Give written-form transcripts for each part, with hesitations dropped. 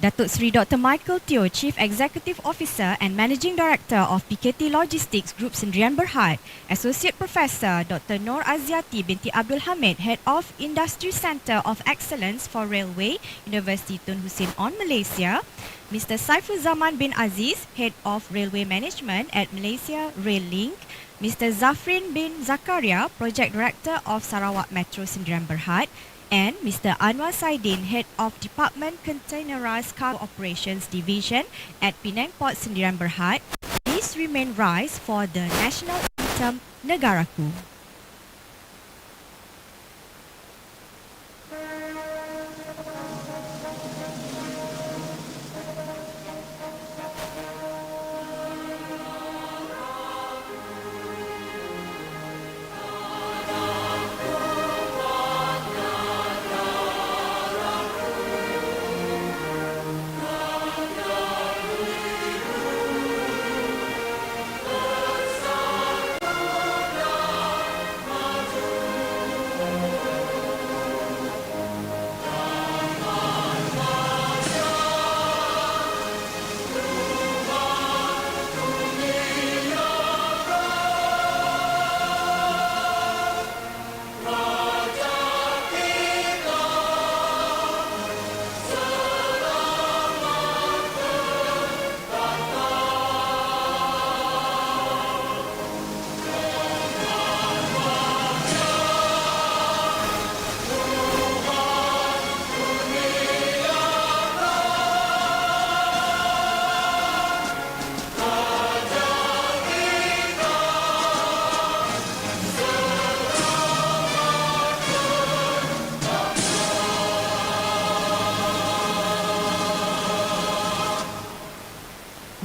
Datuk Seri Dr. Michael Teo, Chief Executive Officer and Managing Director of PKT Logistics Group Sendirian Berhad, Associate Professor Dr. Nur Aziati binti Abdul Hamid, Head of Industry Centre of Excellence for Railway, Universiti Tun Hussein on Malaysia, Mr. Saiful Zaman bin Aziz, Head of Railway Management at Malaysia Rail Link, Mr. Zafrin bin Zakaria, Project Director of Sarawak Metro Sendirian Berhad, and Mr. Anwar Saidin, Head of Department Containerized Cargo Operations Division at Penang Port Sendirian Berhad. Please remain rise for the National Anthem Negaraku.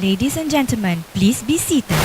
Ladies and gentlemen, please be seated.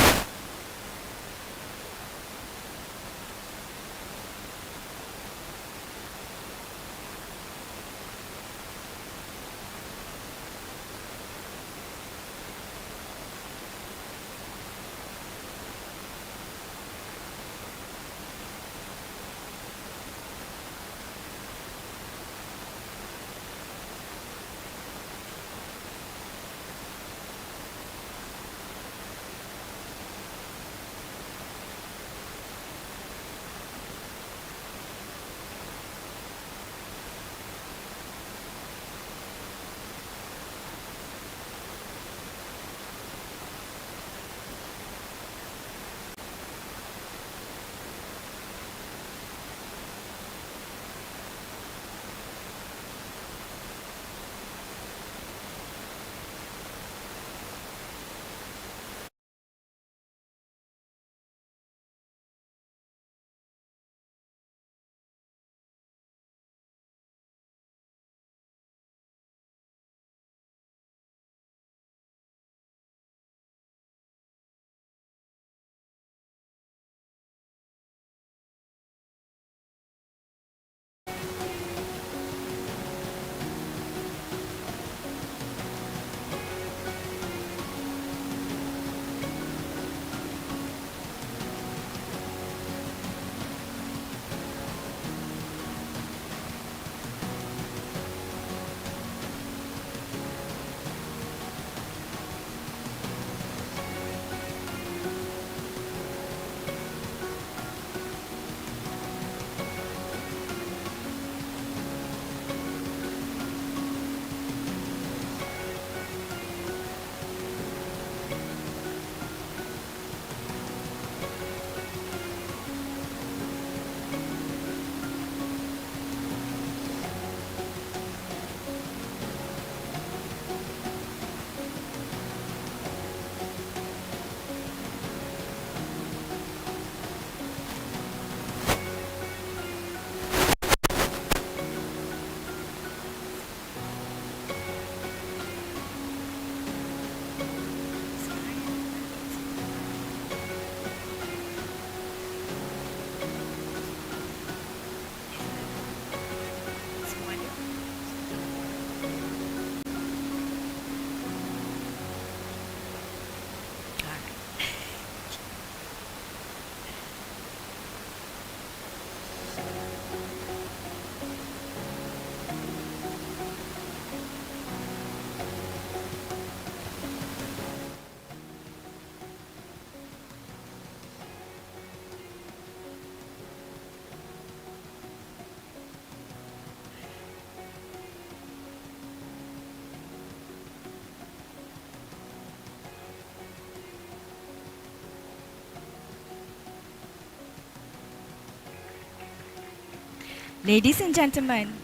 Ladies and gentlemen,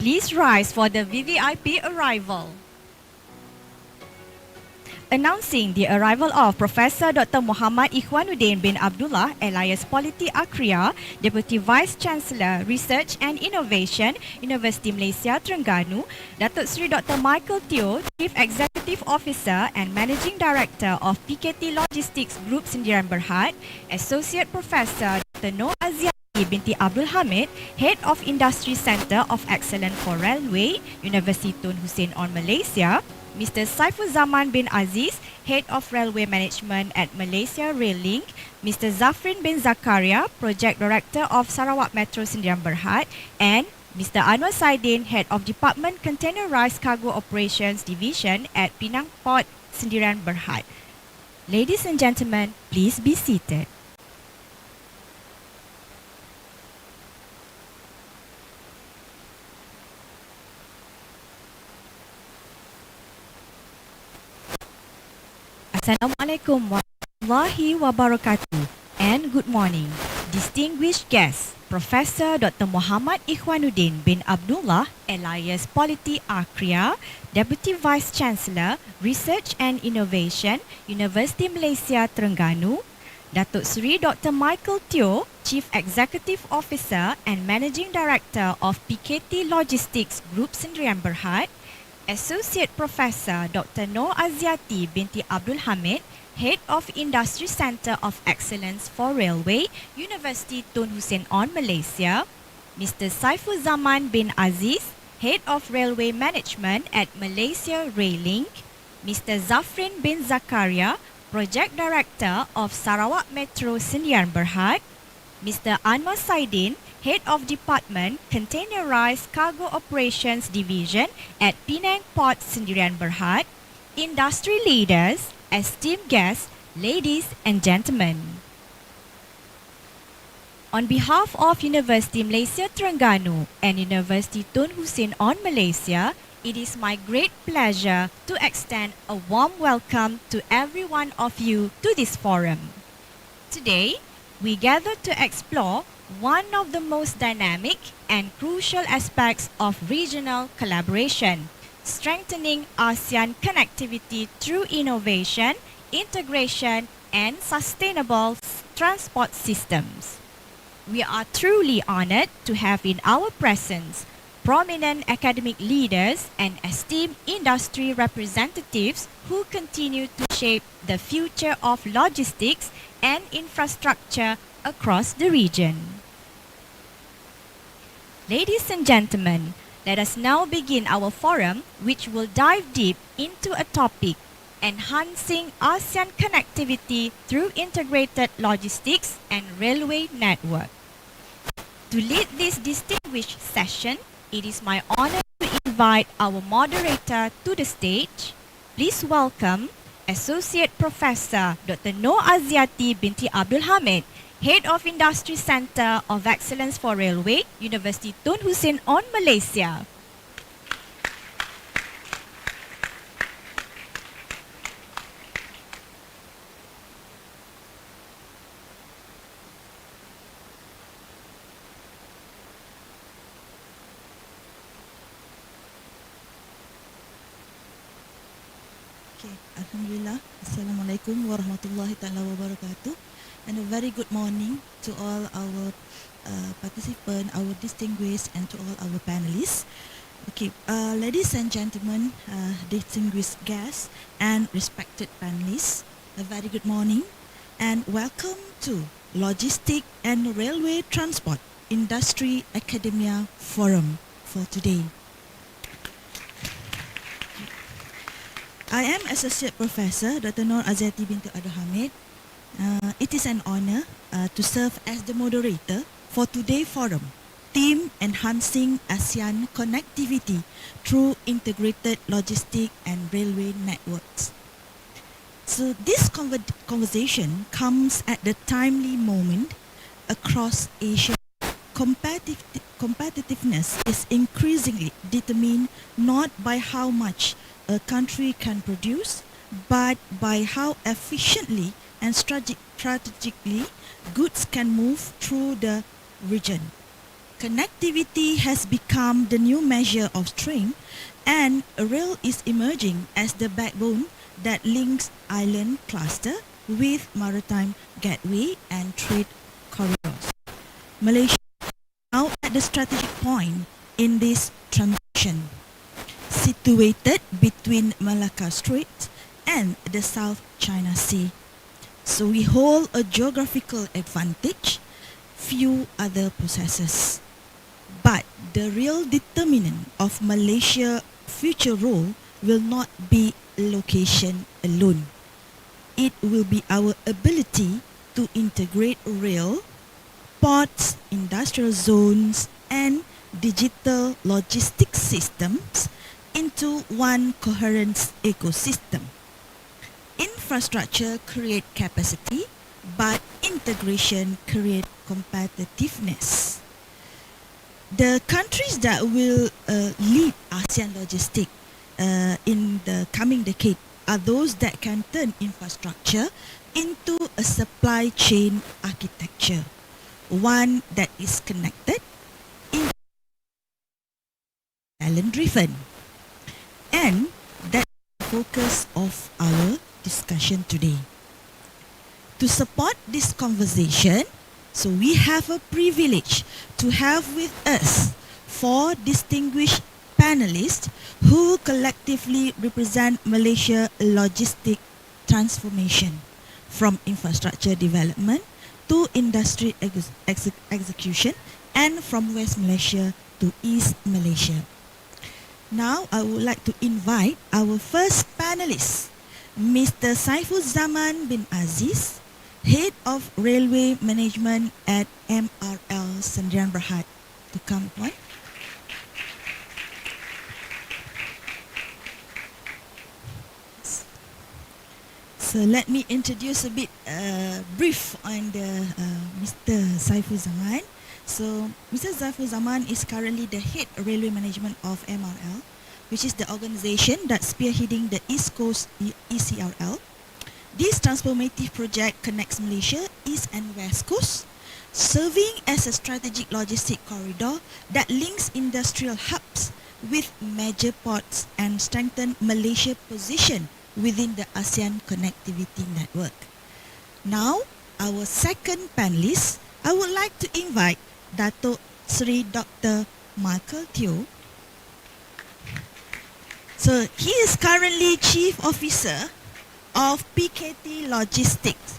please rise for the VVIP arrival. Announcing the arrival of Professor Dr. Muhammad Ikhwanuddin bin Abdullah, alias Politi Akria, Deputy Vice Chancellor, Research and Innovation, Universiti Malaysia, Terengganu, Datuk Seri Dr. Michael Teo, Chief Executive Officer and Managing Director of PKT Logistics Group Sendirian Berhad, Associate Professor Dr. Noor Aziati binti Abdul Hamid, Head of Industry Centre of Excellence for Railway, Universiti Tun Hussein on Malaysia, Mr. Saifuzaman bin Aziz, Head of Railway Management at Malaysia Rail Link, Mr. Zafrin bin Zakaria, Project Director of Sarawak Metro Sendirian Berhad, and Mr. Anwar Saidin, Head of Department Containerized Cargo Operations Division at Penang Port Sendirian Berhad. Ladies and gentlemen, please be seated. Assalamualaikum warahmatullahi wabarakatuh and good morning. Distinguished guests, Professor Dr. Muhammad Ikhwanuddin bin Abdullah, alias Politi Akria, Deputy Vice Chancellor, Research and Innovation, Universiti Malaysia Terengganu, Datuk Seri Dr. Michael Teo, Chief Executive Officer and Managing Director of PKT Logistics Group Sendirian Berhad, Associate Professor Dr. Noor Aziati binti Abdul Hamid, Head of Industry Centre of Excellence for Railway, Universiti Tun Hussein on Malaysia, Mr. Saifuzaman bin Aziz, Head of Railway Management at Malaysia Rail Link, Mr. Zafrin bin Zakaria, Project Director of Sarawak Metro Sendirian Berhad, Mr. Anwar Saidin, Head of Department Containerized Cargo Operations Division at Penang Port Sendirian Berhad, industry leaders, esteemed guests, ladies and gentlemen. On behalf of Universiti Malaysia Terengganu and Universiti Tun Hussein on Malaysia, it is my great pleasure to extend a warm welcome to every one of you to this forum. Today, we gather to explore one of the most dynamic and crucial aspects of regional collaboration, strengthening ASEAN connectivity through innovation, integration, and sustainable transport systems. We are truly honored to have in our presence prominent academic leaders and esteemed industry representatives who continue to shape the future of logistics and infrastructure across the region. Ladies and gentlemen, let us now begin our forum, which will dive deep into a topic: enhancing ASEAN connectivity through integrated logistics and railway network. To lead this distinguished session, it is my honor to invite our moderator to the stage. Please welcome Associate Professor Dr. Noor Aziati binti Abdul Hamid, Head of Industry Centre of Excellence for Railway, Universiti Tun Hussein on Malaysia. Alhamdulillah. Assalamualaikum warahmatullahi taala wabarakatuh. And a very good morning to all our participants, our distinguished, and to all our panelists. Okay, ladies and gentlemen, distinguished guests and respected panelists, a very good morning and welcome to Logistic and Railway Transport Industry Academia Forum for today. I am Associate Professor Dr. Noor Aziati binti Abdul Hamid. It is an honor to serve as the moderator for today's forum, Theme Enhancing ASEAN Connectivity Through Integrated Logistic and Railway Networks. So this conversation comes at the timely moment across Asia. Competitiveness is increasingly determined not by how much a country can produce, but by how efficiently and strategically goods can move through the region. Connectivity has become the new measure of strength, and rail is emerging as the backbone that links island cluster with maritime gateway and trade corridors. Malaysia is now at the strategic point in this transition, situated between Malacca Strait and the South China Sea. So we hold a geographical advantage, few other possesses. But the real determinant of Malaysia's future role will not be location alone. It will be our ability to integrate rail, ports, industrial zones, and digital logistics systems into one coherent ecosystem. Infrastructure create capacity, but integration create competitiveness. The countries that will lead ASEAN logistics in the coming decade are those that can turn infrastructure into a supply chain architecture, one that is connected, talent-driven, and that's the focus of our discussion today. To support this conversation, so we have a privilege to have with us four distinguished panelists who collectively represent Malaysia logistic transformation, from infrastructure development to industry execution, and from West Malaysia to East Malaysia. Now I would like to invite our first panelist, Mr. Saifuzaman bin Aziz, Head of Railway Management at MRL Sdn Bhd, to come on. So let me introduce a bit brief on the Mr. Saifuzaman. So Mr. Saifuzaman is currently the Head Railway Management of MRL, which is the organization that's spearheading the East Coast ECRL. This transformative project connects Malaysia, East and West Coast, serving as a strategic logistic corridor that links industrial hubs with major ports and strengthen Malaysia's position within the ASEAN connectivity network. Now, our second panelist, I would like to invite Dato Sri Dr. Michael Teo. So, he is currently Chief Officer of PKT Logistics,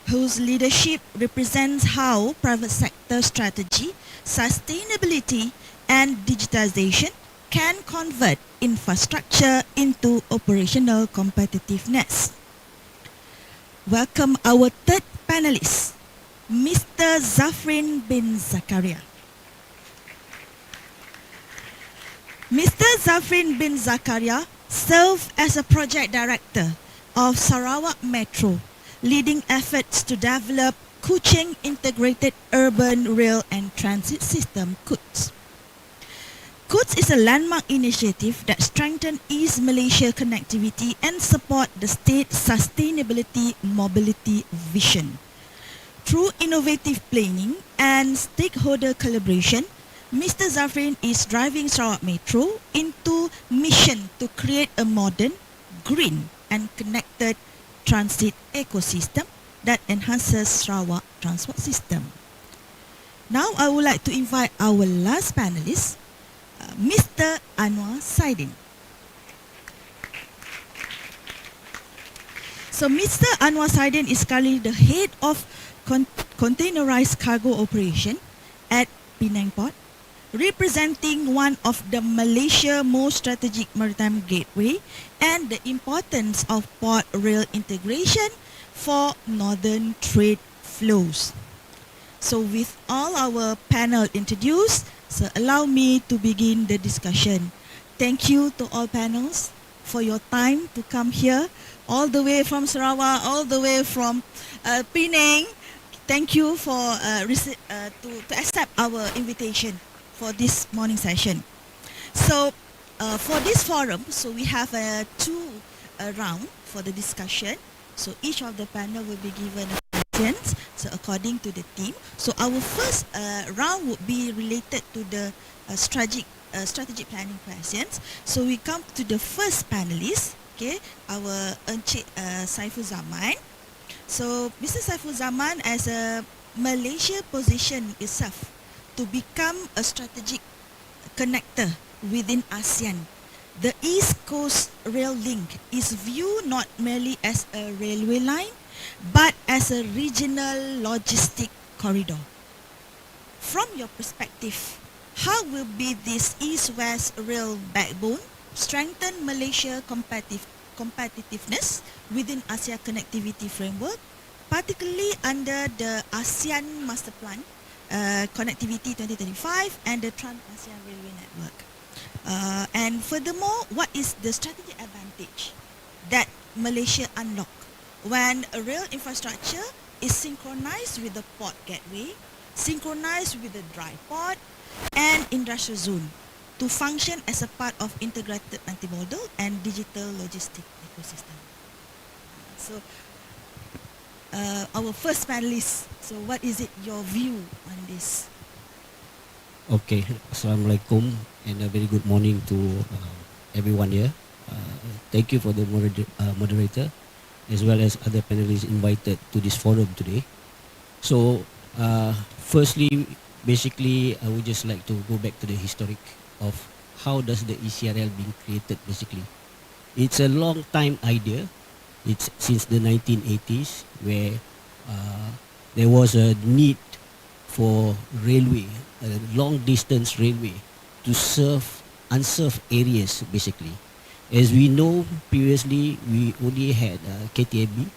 whose leadership represents how private sector strategy, sustainability, and digitization can convert infrastructure into operational competitiveness. Welcome our third panelist, Mr. Zafrin bin Zakaria. Mr. Zafrin bin Zakaria served as a project director of Sarawak Metro, leading efforts to develop Kuching Integrated Urban Rail and Transit System, KUTS. KUTS is a landmark initiative that strengthens East Malaysia connectivity and support the state's sustainability mobility vision. Through innovative planning and stakeholder collaboration, Mr. Zafrin is driving Sarawak Metro into mission to create a modern, green and connected transit ecosystem that enhances Sarawak transport system. Now I would like to invite our last panelist, Mr. Anwar Saidin. So Mr. Anwar Saidin is currently the head of containerized cargo operation at Penang Port, representing one of the Malaysia most strategic maritime gateway and the importance of port rail integration for northern trade flows. So with all our panel introduced, so allow me to begin the discussion. Thank you to all panels for your time to come here, all the way from Sarawak, all the way from Penang. Thank you for to accept our invitation for this morning session. So for this forum, so we have two round for the discussion. So each of the panel will be given a questions, so according to the team. So our first round would be related to the strategic planning questions. So we come to the first panelist, okay, our Encik Saiful Zaman. So Mr. Saiful Zaman, as a Malaysia position itself to become a strategic connector within ASEAN, the East Coast Rail Link is viewed not merely as a railway line, but as a regional logistic corridor. From your perspective, how will be this East-West rail backbone strengthen Malaysia competitiveness within ASEAN connectivity framework, particularly under the ASEAN Master Plan, Connectivity 2035 and the Trans-ASEAN Railway Network? And furthermore, what is the strategic advantage that Malaysia unlock when a rail infrastructure is synchronized with the port gateway, synchronized with the dry port and industrial zone to function as a part of integrated multimodal and digital logistic ecosystem? So our first panelist, so what is it your view on this? Okay, Assalamualaikum and a very good morning to everyone here. Thank you for the moderator as well as other panelists invited to this forum today. So, firstly, basically, I would just like to go back to the historic of how does the ECRL being created basically. It's a long time idea. It's since the 1980s where there was a need for railway, a long distance railway to serve unserved areas basically. As we know previously, we only had KTMB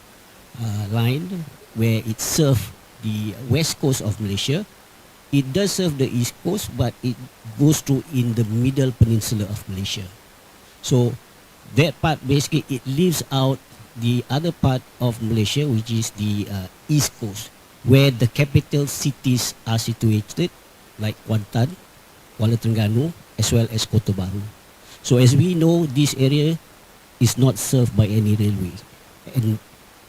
line where it served the west coast of Malaysia. It does serve the east coast, but it goes through in the middle peninsula of Malaysia. So that part basically it leaves out the other part of Malaysia, which is the east coast, where the capital cities are situated, like Kuantan, Kuala Terengganu, as well as Kota Baru. So as we know, this area is not served by any railway. And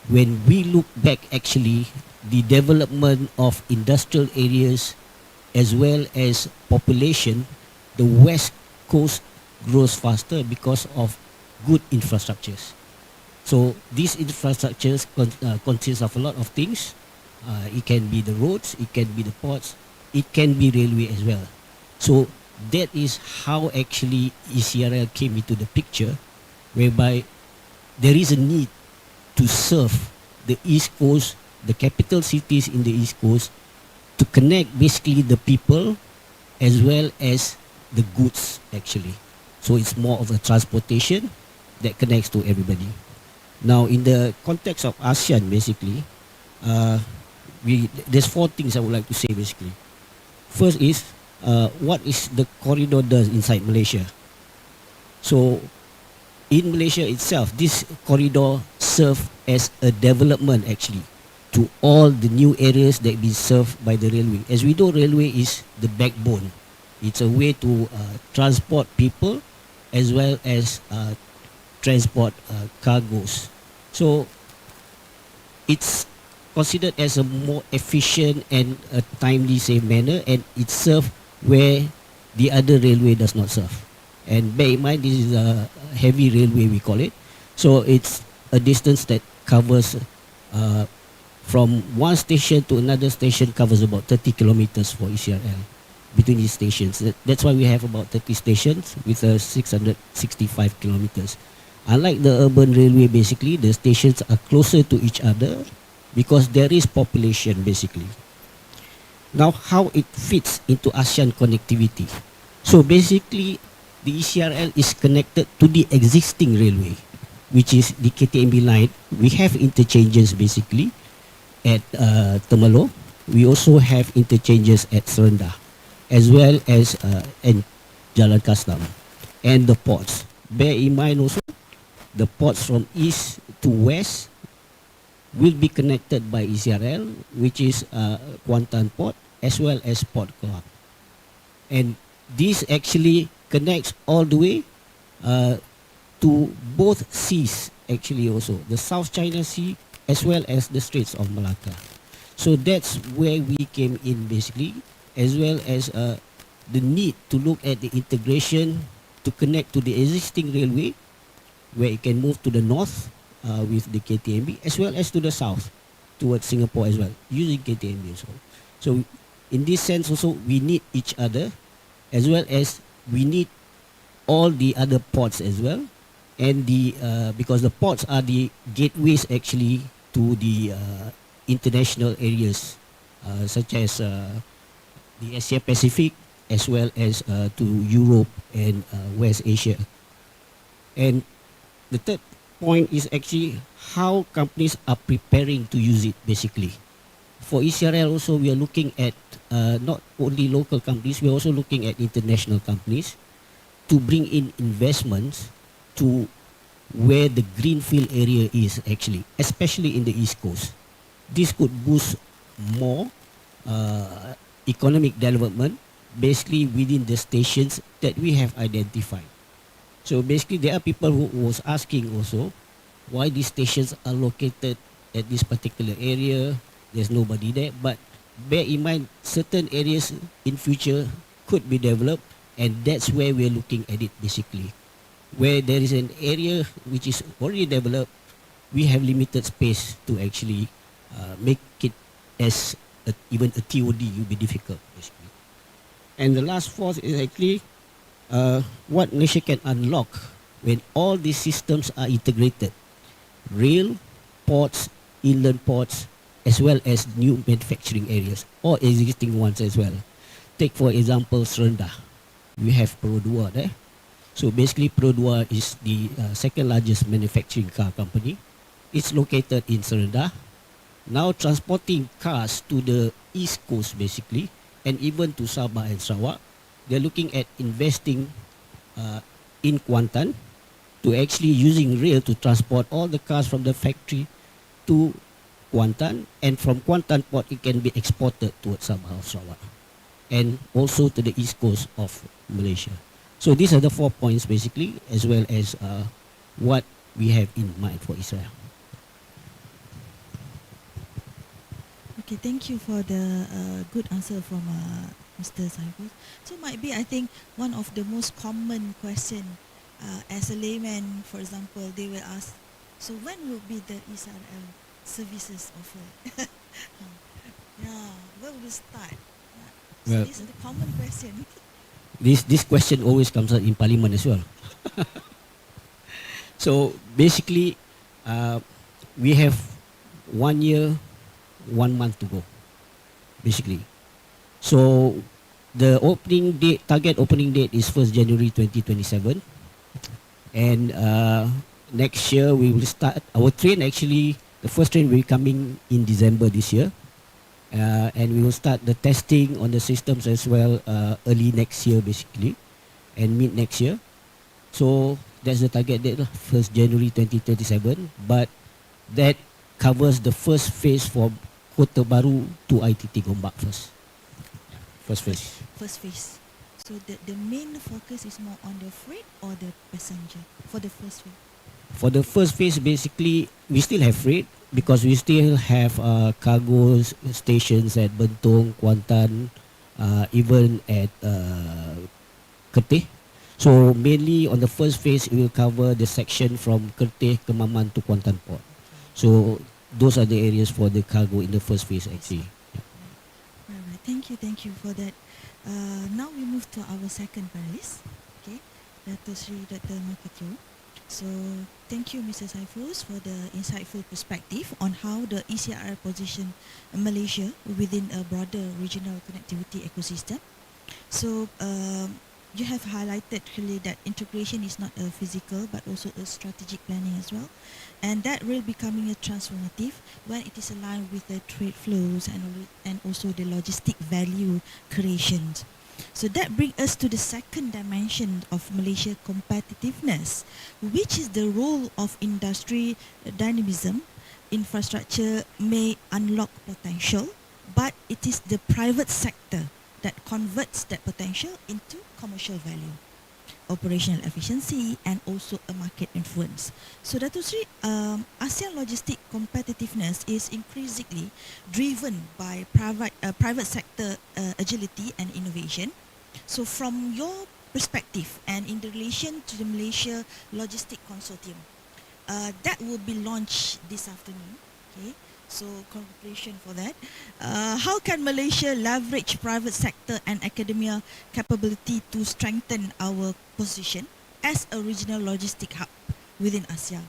when we look back actually, the development of industrial areas as well as population, the west coast grows faster because of good infrastructures. So these infrastructures consist of a lot of things. It can be the roads, it can be the ports, it can be railway as well. So that is how actually ECRL came into the picture, whereby there is a need to serve the East Coast, the capital cities in the East Coast, to connect basically the people as well as the goods actually. So it's more of a transportation that connects to everybody. Now in the context of ASEAN basically, there's four things I would like to say basically. First is what is the corridor does inside Malaysia. So in Malaysia itself, this corridor serves as a development actually to all the new areas that be served by the railway. As we know, railway is the backbone. It's a way to transport people as well as transport cargoes. So it's considered as a more efficient and a timely safe manner, and it serves where the other railway does not serve. And bear in mind, this is a heavy railway we call it. So it's a distance that covers from one station to another station, covers about 30 kilometers for ECRL between these stations. That's why we have about 30 stations with 665 kilometers. Unlike the urban railway, basically the stations are closer to each other because there is population basically. Now how it fits into ASEAN connectivity. So basically the ECRL is connected to the existing railway, which is the KTMB line. We have interchanges basically at Temerloh. We also have interchanges at Serenda, as well as and Jalan Kastam and the ports. Bear in mind also, the ports from east to west will be connected by ECRL, which is Kuantan Port as well as Port Kelang. And this actually connects all the way to both seas actually also the South China Sea as well as the Straits of Malacca. So that's where we came in basically, as well as the need to look at the integration to connect to the existing railway, where it can move to the north with the KTMB, as well as to the south towards Singapore as well, using KTMB also. So in this sense also, we need each other, as well as we need all the other ports as well, and the because the ports are the gateways actually to the international areas, such as the Asia Pacific, as well as to Europe and West Asia. And the third point is actually how companies are preparing to use it basically. For ECRL also, we are looking at not only local companies, we are also looking at international companies to bring in investments to where the greenfield area is actually, especially in the East Coast. This could boost more economic development basically within the stations that we have identified. So basically there are people who was asking also why these stations are located at this particular area. There's nobody there, but bear in mind certain areas in future could be developed, and that's where we're looking at it basically. Where there is an area which is already developed, we have limited space to actually make it as even a TOD will be difficult basically. And the last fourth is actually what Malaysia can unlock when all these systems are integrated. Rail, ports, inland ports, as well as new manufacturing areas or existing ones as well. Take for example Serenda. We have Perodua there. So basically Perodua is the second largest manufacturing car company. It's located in Serenda. Now transporting cars to the East Coast basically, and even to Sabah and Sarawak. They're looking at investing in Kuantan to actually using rail to transport all the cars from the factory to Kuantan, and from Kuantan port it can be exported towards Sabah or Sarawak and also to the East Coast of Malaysia. So these are the 4 points basically, as well as what we have in mind for Israel. Okay, thank you for the good answer from Mr. Saiful. So might be, I think, one of the most common question as a layman, for example, they will ask, so when will be the Israel services offered? Yeah, when will we start? So Well, this is the common question. This question always comes out in Parliament as well. So basically, we have 1 year, 1 month to go, basically. So the opening date, target opening date is 1st January 2027, and next year we will start our train. Actually, the first train will be coming in December this year, and we will start the testing on the systems as well early next year basically, and mid next year. So that's the target date, 1st January 2027. But that covers the first phase from Kota Baru to ITT Gombak first. First phase. First phase. So the main focus is more on the freight or the passenger for the first phase? For the first phase, basically, we still have freight because we still have cargo stations at Bentong, Kuantan, even at Kerteh. So mainly on the first phase, it will cover the section from Kerteh, Kemaman to Kuantan Port. So those are the areas for the cargo in the first phase actually. Alright, thank you for that. Now we move to our second panelist, okay, Dr. Sri Dr. Makatio. So thank you, Mr. Saifus, for the insightful perspective on how the ECR position Malaysia within a broader regional connectivity ecosystem. So you have highlighted clearly that integration is not a physical but also a strategic planning as well, and that will becoming a transformative when it is aligned with the trade flows and also the logistic value creation. So that brings us to the second dimension of Malaysia competitiveness, which is the role of industry dynamism. Infrastructure may unlock potential, but it is the private sector that converts that potential into commercial value. operational efficiency, and also a market influence. So Dato Sri, ASEAN logistic competitiveness is increasingly driven by private sector agility and innovation. So from your perspective and in relation to the Malaysia Logistic Consortium, that will be launched this afternoon. Okay, so congratulations for that. How can Malaysia leverage private sector and academia capability to strengthen our position as a regional logistic hub within ASEAN?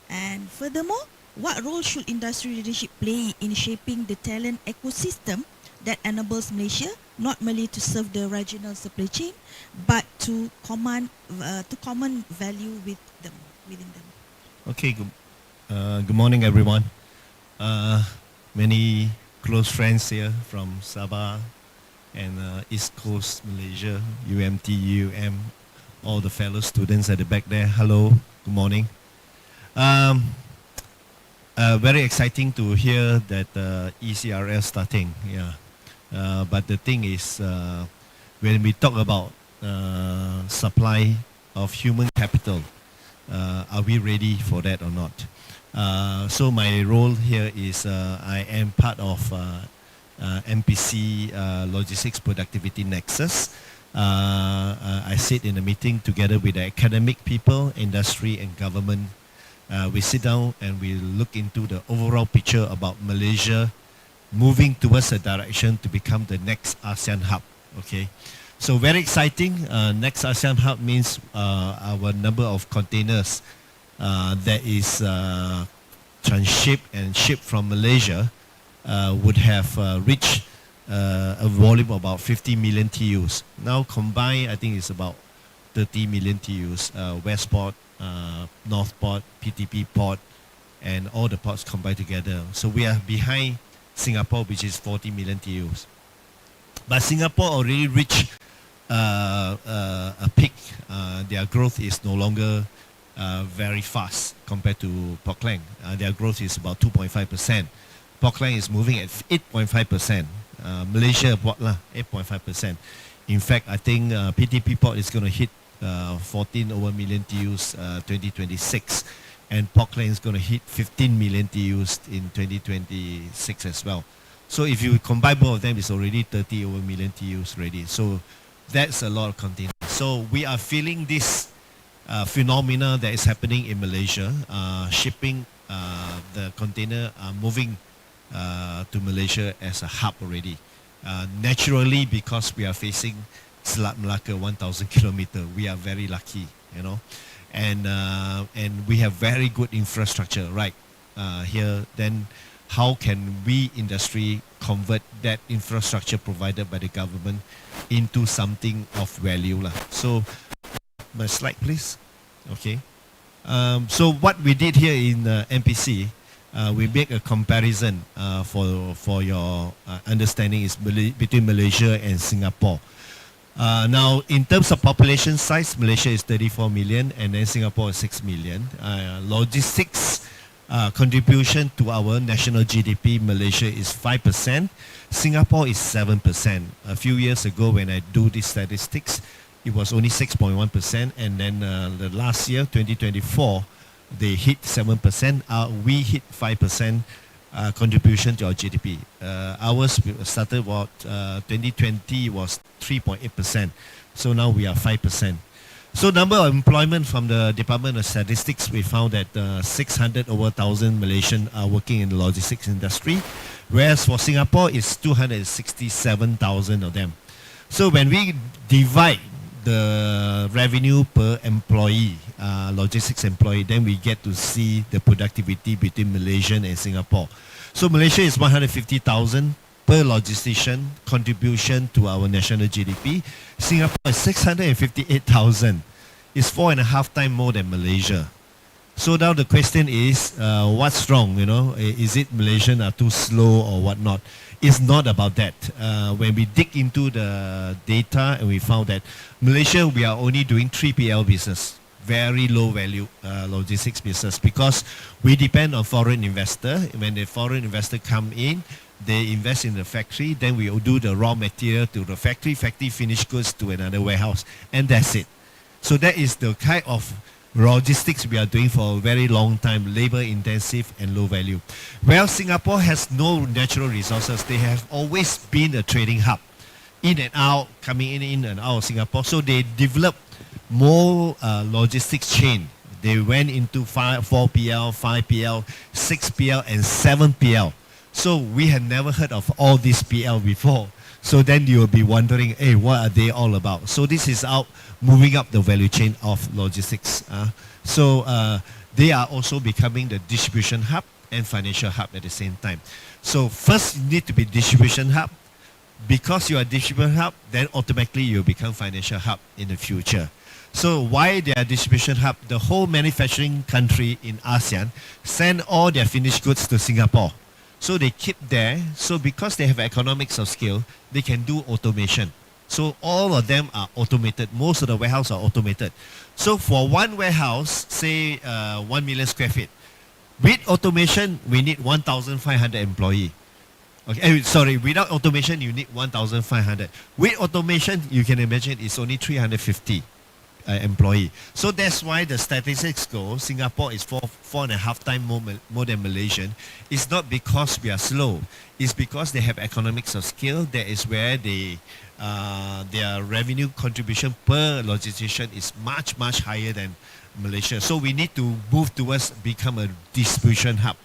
And furthermore, what role should industry leadership play in shaping the talent ecosystem that enables Malaysia not merely to serve the regional supply chain, but to command value within them? Okay, good morning, everyone. Many close friends here from Sabah and East Coast Malaysia, UMT, all the fellow students at the back there. Hello, good morning. Very exciting to hear that ECRL starting. Yeah, but the thing is, when we talk about supply of human capital, are we ready for that or not? So my role here is I am part of MPC Logistics Productivity Nexus. I sit in a meeting together with the academic people, industry and government. We sit down and we look into the overall picture about Malaysia moving towards a direction to become the next ASEAN hub. Okay. So very exciting. Next ASEAN hub means our number of containers that is transshipped and shipped from Malaysia would have reached a volume of about 50 million TEUs. Now combined, I think it's about 30 million TEUs. Westport, Northport, PTP Port, and all the ports combined together. So we are behind Singapore, which is 40 million TEUs. But Singapore already reached a peak. Their growth is no longer very fast compared to Port Klang. Their growth is about 2.5%. Port Klang is moving at 8.5%. Malaysia, 8.5%. In fact, I think PTP Port is going to hit 14 over million TEUs 2026. And Port Klang is going to hit 15 million TEUs in 2026 as well. So if you combine both of them, it's already 30 over million TEUs already. So that's a lot of containers. So we are feeling this phenomena that is happening in Malaysia. Shipping, the container are moving to Malaysia as a hub already. Naturally, because we are facing Selat Melaka 1,000 kilometer, we are very lucky, you know. And we have very good infrastructure right here. Then how can we industry convert that infrastructure provided by the government into something of value lah? So my slide please. Okay. So what we did here in MPC, we make a comparison for your understanding is between Malaysia and Singapore. Now, in terms of population size, Malaysia is 34 million and then Singapore is 6 million. Logistics contribution to our national GDP, Malaysia is 5%, Singapore is 7%. A few years ago when I do these statistics, it was only 6.1%, and then the last year, 2024, they hit 7%. We hit 5% contribution to our GDP. Ours started about 2020 was 3.8%. So now we are 5%. So number of employment from the Department of Statistics, we found that 600 over 1,000 Malaysians are working in the logistics industry, whereas for Singapore it's 267,000 of them. So when we divide the revenue per employee, logistics employee, then we get to see the productivity between Malaysia and Singapore. So Malaysia is 150,000 per logistician contribution to our national GDP. Singapore is 658,000. It's 4.5 times more than Malaysia. So now the question is, what's wrong? You know, is it Malaysians are too slow or whatnot? It's not about that. When we dig into the data and we found that Malaysia, we are only doing 3PL business, very low value logistics business, because we depend on foreign investor. When the foreign investor come in, they invest in the factory, then we will do the raw material to the factory finished goods to another warehouse, and that's it. So that is the kind of logistics we are doing for a very long time, labor intensive and low value. Well, Singapore has no natural resources. They have always been a trading hub, in and out, coming in and out of Singapore. So they developed more logistics chain. They went into 4PL, 5PL, 6PL and 7PL. So we had never heard of all these PL before. So then you will be wondering, hey, what are they all about? So this is out moving up the value chain of logistics. So they are also becoming the distribution hub and financial hub at the same time. So first you need to be distribution hub. Because you are distribution hub, then automatically you become financial hub in the future. So why they are distribution hub? The whole manufacturing country in ASEAN send all their finished goods to Singapore. So they keep there. So because they have economics of scale, they can do automation. So all of them are automated. Most of the warehouses are automated. So for one warehouse, say 1 million square feet, with automation, we need 1,500 employees. Okay, sorry, without automation, you need 1,500. With automation, you can imagine it's only 350 employee. So that's why the statistics go, Singapore is 4.5 times more than Malaysian. It's not because we are slow. It's because they have economics of scale. That is where they, their revenue contribution per logistician is much, much higher than Malaysia. So we need to move towards become a distribution hub.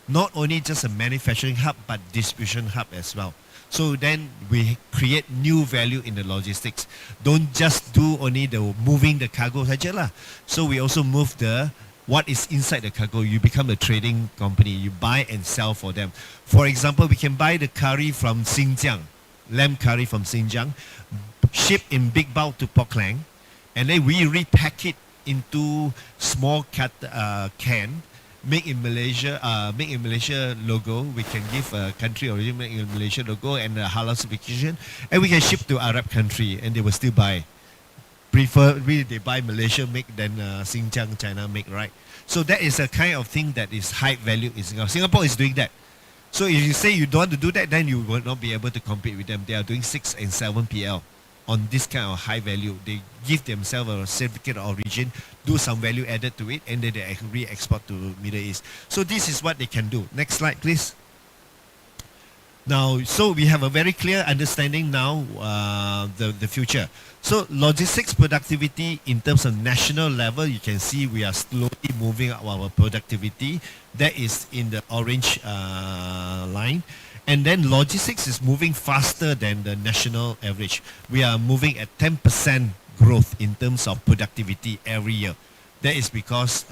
Not only just a manufacturing hub, but distribution hub as well. So then we create new value in the logistics. Don't just do only the moving the cargo saja lah. So we also move the what is inside the cargo. You become a trading company. You buy and sell for them. For example, we can buy the curry from Xinjiang, lamb curry from Xinjiang, ship in big bulk to Portland, and then we repack it into small can. Make in Malaysia logo. We can give a country origin make in Malaysia logo and a halal certification, and we can ship to Arab country, and they will still buy. Preferably they buy Malaysia make than Xinjiang China make, right? So that is a kind of thing that is high value in Singapore. Singapore is doing that. So if you say you don't want to do that, then you will not be able to compete with them. They are doing 6 and 7 PL on this kind of high value. They give themselves a certificate of origin, do some value added to it, and then they re-export to Middle East. So this is what they can do. Next slide, please. Now, so we have a very clear understanding now the future. So logistics productivity in terms of national level, you can see we are slowly moving up our productivity. That is in the orange line. And then logistics is moving faster than the national average. We are moving at 10% growth in terms of productivity every year. That is because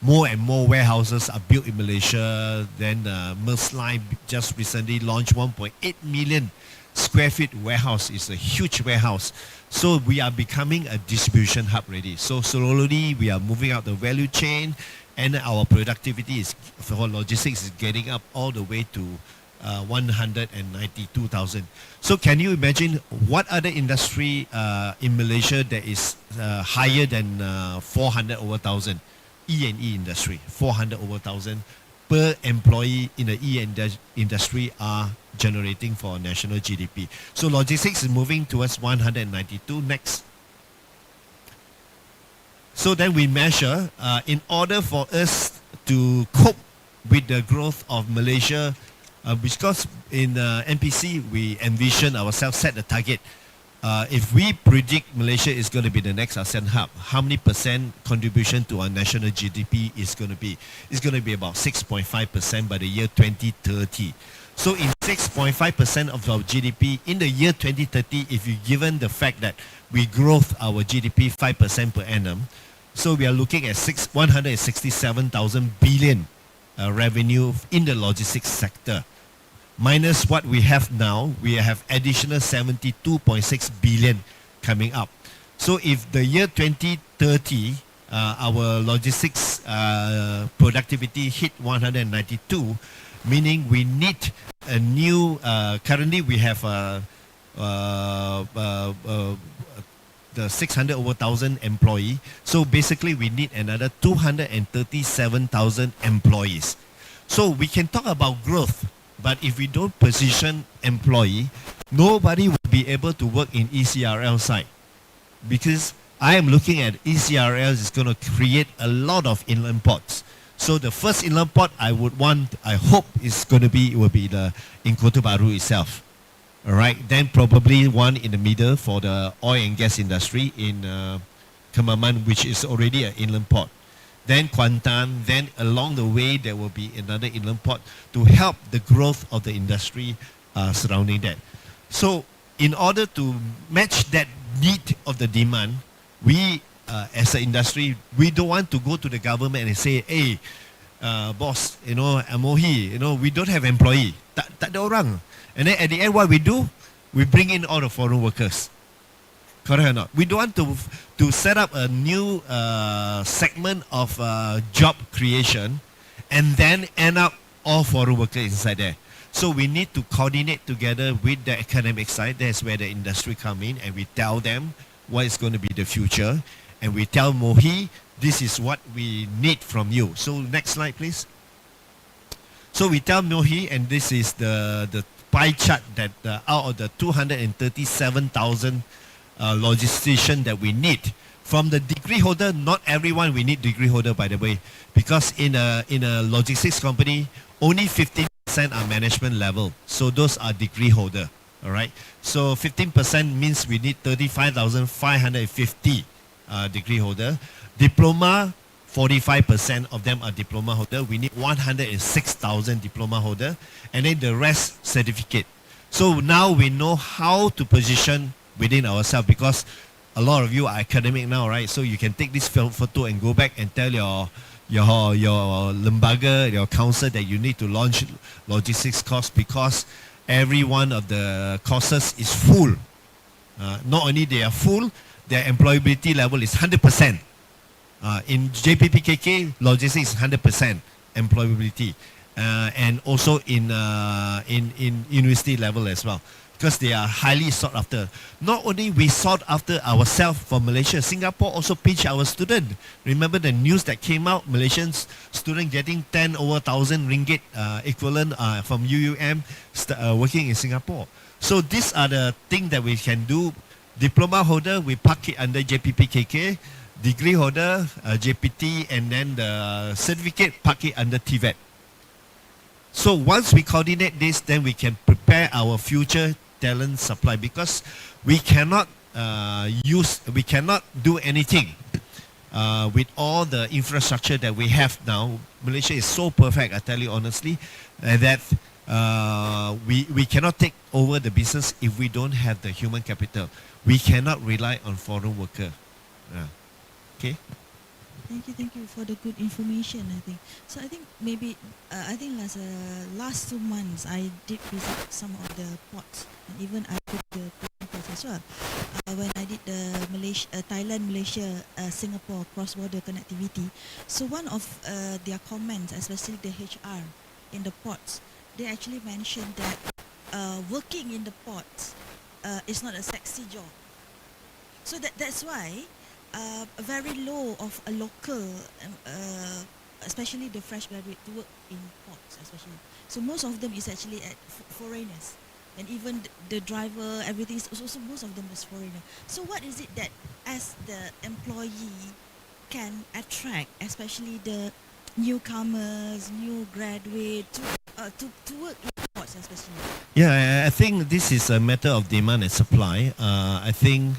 more and more warehouses are built in Malaysia. Then Maersk Line just recently launched 1.8 million square feet warehouse. It's a huge warehouse. So we are becoming a distribution hub already. So slowly we are moving out the value chain, and our productivity is for logistics is getting up all the way to 192,000. So can you imagine what other industry in Malaysia that is higher than 400 over 1,000? E&E industry, 400 over 1,000 per employee in the industry are generating for national GDP. So logistics is moving towards 192. Next. So then we measure, in order for us to cope with the growth of Malaysia, because in NPC we envision ourselves, set the target. If we predict Malaysia is going to be the next ASEAN hub, how many percent contribution to our national GDP is going to be? It's going to be about 6.5% by the year 2030. So in 6.5% of our GDP in the year 2030, if you given the fact that we growth our GDP 5% per annum, so we are looking at 167,000 billion revenue in the logistics sector. Minus what we have now, we have additional 72.6 billion coming up. So if the year 2030, our logistics productivity hit 192, meaning we need a new, currently we have the 600 over 1,000 employee. So basically we need another 237,000 employees. So we can talk about growth, but if we don't position employee, nobody will be able to work in ECRL side, because I am looking at ECRL is going to create a lot of inland ports. So the first inland port I hope is going to be, it will be in Kota Baru itself. All right, then probably one in the middle for the oil and gas industry in Kemaman, which is already an inland port. Then Kuantan, then along the way there will be another inland port to help the growth of the industry surrounding that. So in order to match that need of the demand, we as an industry, we don't want to go to the government and say, hey, boss, MOE, we don't have employee. Tak ada orang. And then at the end, what we do, we bring in all the foreign workers. Correct or not? We don't want to set up a new segment of job creation and then end up all foreign workers inside there. So we need to coordinate together with the academic side. That's where the industry come in, and we tell them what is going to be the future. And we tell MOHI, this is what we need from you. So next slide, please. So we tell MOHI, and this is the pie chart that out of the 237,000 logistician that we need. From the degree holder, not everyone we need degree holder, by the way, because in a logistics company, only 15% are management level. So those are degree holder, all right? So 15% means we need 35,550 degree holder. Diploma, 45% of them are diploma holder. We need 106,000 diploma holder, and then the rest certificate. So now we know how to position within ourselves, because a lot of you are academic now, right? So you can take this photo and go back and tell your lembaga, your council, that you need to launch logistics course, because every one of the courses is full. Not only they are full, their employability level is 100%. In JPPKK, logistics is 100% employability, and also in university level as well, because they are highly sought after. Not only we sought after ourselves for Malaysia, Singapore also pinch our student. Remember the news that came out, Malaysian student getting 10 over 1,000 ringgit equivalent from UUM working in Singapore. So these are the things that we can do. Diploma holder, we park it under JPPKK. Degree holder, JPT, and then the certificate, park it under TVET. So once we coordinate this, then we can prepare our future talent supply, because we cannot we cannot do anything with all the infrastructure that we have now. Malaysia is so perfect, I tell you honestly, that we cannot take over the business if we don't have the human capital. We cannot rely on foreign worker. Okay. Thank you for the good information. I think so. I think maybe last 2 months I did visit some of the ports, and even I took the ports as well. When I did the Thailand, Malaysia, Singapore cross-border connectivity. So one of their comments, especially the HR in the ports, they actually mentioned that working in the ports is not a sexy job. So that's why. Very low of a local, especially the fresh graduate, to work in ports, especially. So most of them is actually foreigners, and even the driver, everything is also most of them is foreigner. So what is it that, as the employee, can attract, especially the newcomers, new graduate, to work in ports, especially? Yeah, I think this is a matter of demand and supply. I think.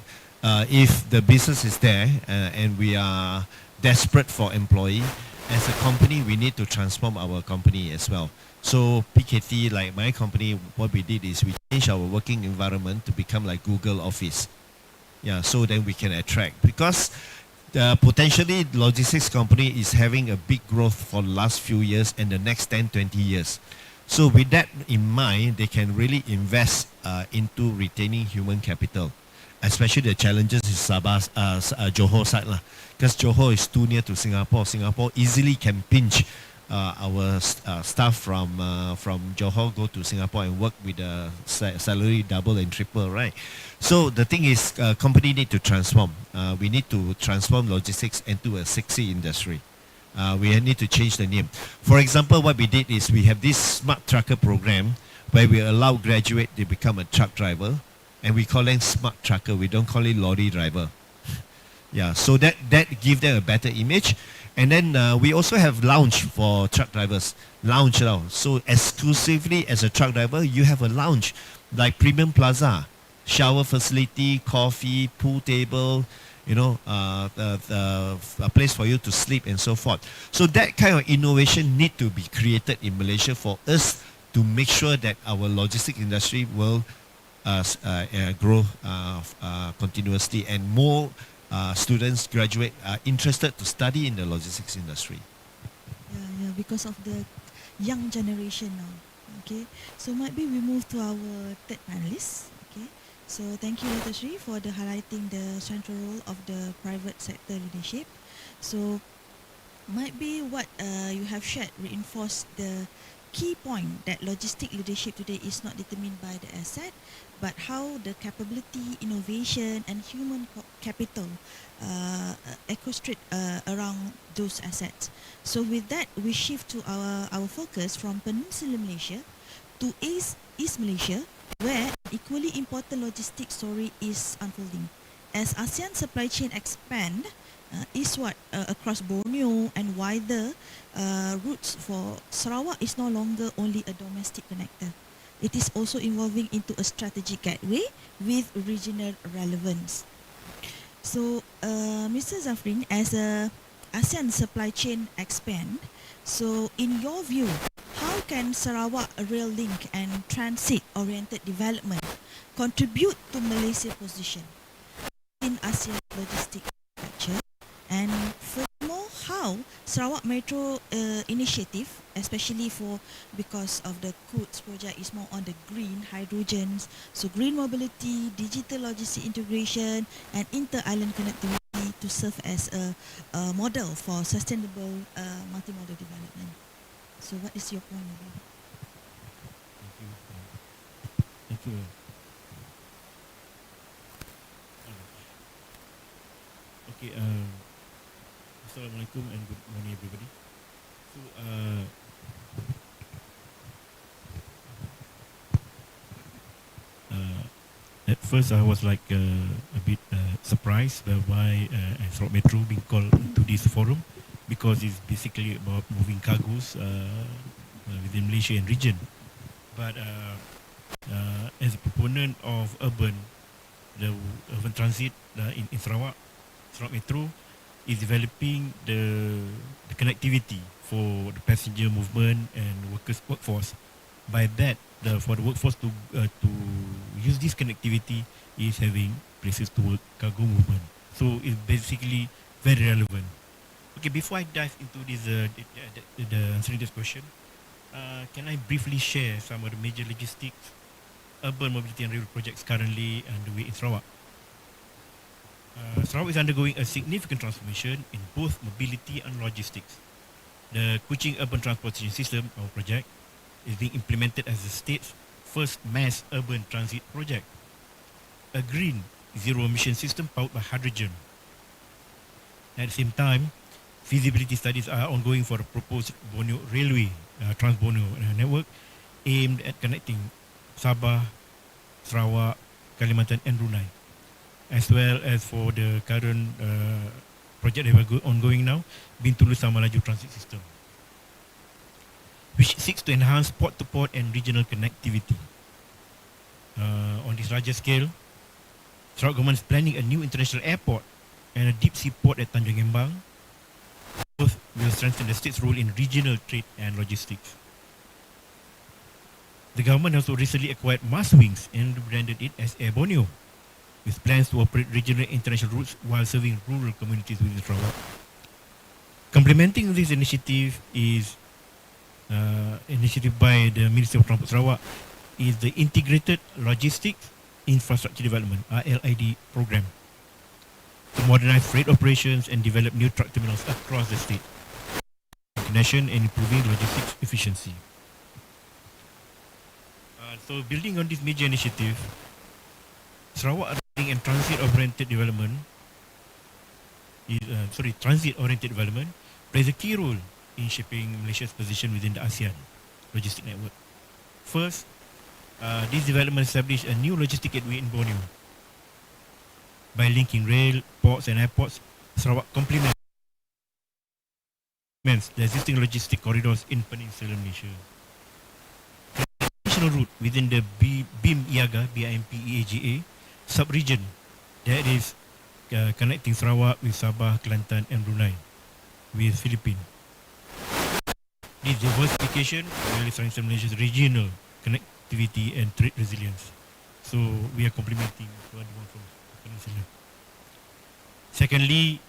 If the business is there and we are desperate for employee, as a company, we need to transform our company as well. So PKT, like my company, what we did is we changed our working environment to become like Google Office. Yeah, so then we can attract, because potentially logistics company is having a big growth for the last few years and the next 10, 20 years. So with that in mind, they can really invest into retaining human capital. Especially the challenges is Sabah, Johor side lah, because Johor is too near to Singapore. Singapore easily can pinch our staff from Johor, go to Singapore and work with a salary double and triple, right? So the thing is, company need to transform. We need to transform logistics into a sexy industry. We need to change the name. For example, what we did is we have this smart trucker program where we allow graduate to become a truck driver. And we call them smart trucker. We don't call it lorry driver. Yeah, so that give them a better image. And then we also have lounge for truck drivers. Lounge now. So exclusively as a truck driver, you have a lounge like Premium Plaza, shower facility, coffee, pool table, a place for you to sleep and so forth. So that kind of innovation need to be created in Malaysia for us to make sure that our logistics industry will grow continuously, and more students graduate interested to study in the logistics industry. Yeah, because of the young generation now. Okay, so maybe we move to our third panelist. Okay, so thank you, Dr. Sri, for the highlighting the central role of the private sector leadership. So might be what you have shared reinforce the key point that logistic leadership today is not determined by the asset, but how the capability, innovation, and human capital orchestrate around those assets. So with that, we shift to our focus from Peninsular Malaysia to East Malaysia, where equally important logistic story is unfolding. As ASEAN supply chain expand eastward across Borneo and wider routes for Sarawak is no longer only a domestic connector. It is also evolving into a strategic gateway with regional relevance. So, Mr. Zafrin, as a ASEAN supply chain expand, so in your view, how can Sarawak rail link and transit-oriented development contribute to Malaysia's position in ASEAN logistics structure? And furthermore, how Sarawak Metro initiative, especially because of the COOTS project, is more on the green hydrogens, so green mobility, digital logistic integration, and inter-island connectivity to serve as a model for sustainable multimodal development. So, what is your point of view? Thank you. Okay. Assalamualaikum and good morning, everybody. So, at first I was like a bit surprised by why Sarawak Metro being called to this forum, because it's basically about moving cargoes within Malaysia and region. But as a proponent of the urban transit in Sarawak, Sarawak Metro is developing the connectivity for the passenger movement and workforce. By that, for the workforce to use this connectivity is having places to work, cargo movement. So it's basically very relevant. Okay, before I dive into this, the answering this question, can I briefly share some of the major logistics, urban mobility and rail projects currently underway in Sarawak? Sarawak is undergoing a significant transformation in both mobility and logistics. The Kuching Urban Transportation System, our project, is being implemented as the state's first mass urban transit project, a green zero-emission system powered by hydrogen. At the same time, feasibility studies are ongoing for a proposed Borneo Railway, Trans-Borneo network aimed at connecting Sabah, Sarawak, Kalimantan and Brunei, as well as for the current project that we're ongoing now, Bintulu Sama Laju Transit System, which seeks to enhance port-to-port and regional connectivity. On this larger scale, Sarawak government is planning a new international airport and a deep-sea port at Tanjung Embang. Both will strengthen the state's role in regional trade and logistics. The government also recently acquired Mars Wings and rebranded it as Air Borneo, with plans to operate regional and international routes while serving rural communities within Sarawak. Complementing this initiative is initiative by the Ministry of Transport Sarawak is the Integrated Logistics Infrastructure Development (RLID) program to modernize freight operations and develop new truck terminals across the state, coordination and improving logistics efficiency. So building on this major initiative, Sarawak Rail and Transit-oriented development transit-oriented development plays a key role in shaping Malaysia's position within the ASEAN logistic network. First, this development established a new logistic gateway in Borneo, By linking rail, ports and airports, Sarawak complements the existing logistic corridors in Peninsular Malaysia. The additional route within the BIM-EAGA, BIMP-EAGA sub-region that is connecting Sarawak with Sabah, Kelantan and Brunei with Philippines. This diversification will strengthen Malaysia's regional connectivity and trade resilience. So we are complementing what we want from Peninsula. Secondly,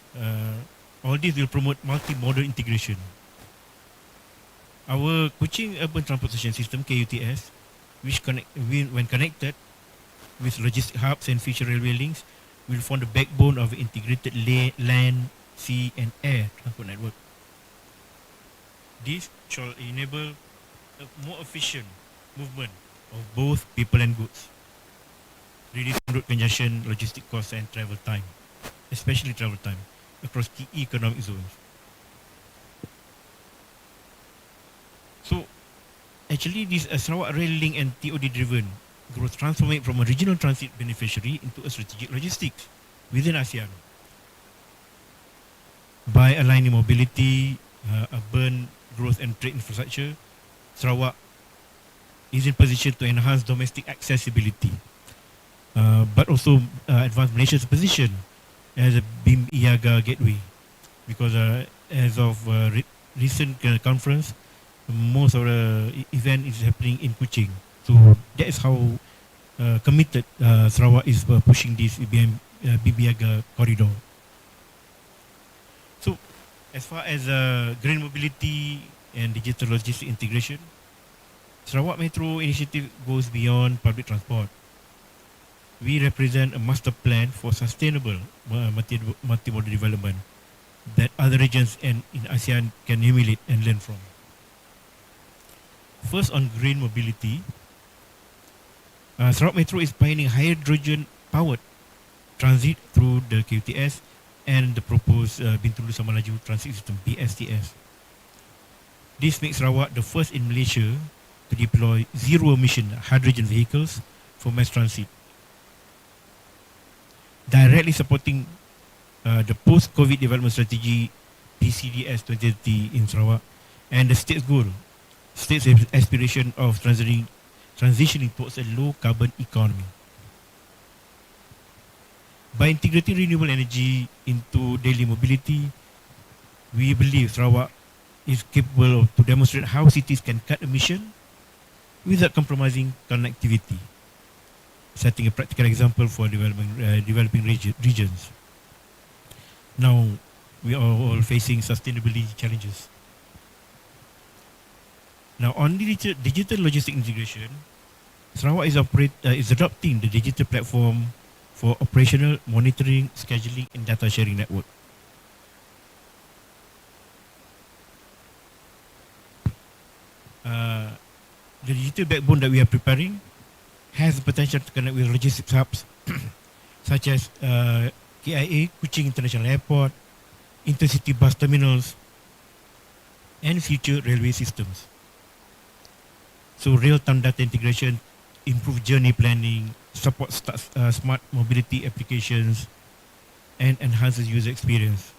all this will promote multi-modal integration. Our Kuching Urban Transportation System (KUTS), which when connected with logistic hubs and future railway links, will form the backbone of integrated land, sea, and air transport network. This shall enable a more efficient movement of both people and goods, reducing road congestion, logistic costs, and travel time, especially travel time, across key economic zones. So, actually, this Sarawak Rail Link and TOD-driven growth transforming from a regional transit beneficiary into a strategic logistics within ASEAN. By aligning mobility, urban growth and trade infrastructure, Sarawak is in position to enhance domestic accessibility, but also advance Malaysia's position as a BIM-EAGA gateway, because as of recent conference, most of the event is happening in Kuching. So that is how committed Sarawak is pushing this BIM-EAGA corridor. So as far as green mobility and digital logistic integration, Sarawak Metro initiative goes beyond public transport. We represent a master plan for sustainable multimodal development that other regions and in ASEAN can emulate and learn from. First, on green mobility, Sarawak Metro is pioneering hydrogen-powered transit through the KUTS and the proposed Bintulu Samalaju Transit System, BSTS. This makes Sarawak the first in Malaysia to deploy zero-emission hydrogen vehicles for mass transit, directly supporting the post-COVID development strategy PCDS 2030 in Sarawak and the state's goal, state's aspiration of transitioning towards a low-carbon economy. By integrating renewable energy into daily mobility, we believe Sarawak is capable to demonstrate how cities can cut emission without compromising connectivity, setting a practical example for developing regions. Now, we are all facing sustainability challenges. Now, on digital logistic integration, Sarawak is adopting the digital platform for operational monitoring, scheduling, and data sharing network. The digital backbone that we are preparing has the potential to connect with logistics hubs such as KIA, Kuching International Airport, intercity bus terminals, and future railway systems. So real-time data integration, improve journey planning, support smart mobility applications, and enhances user experience.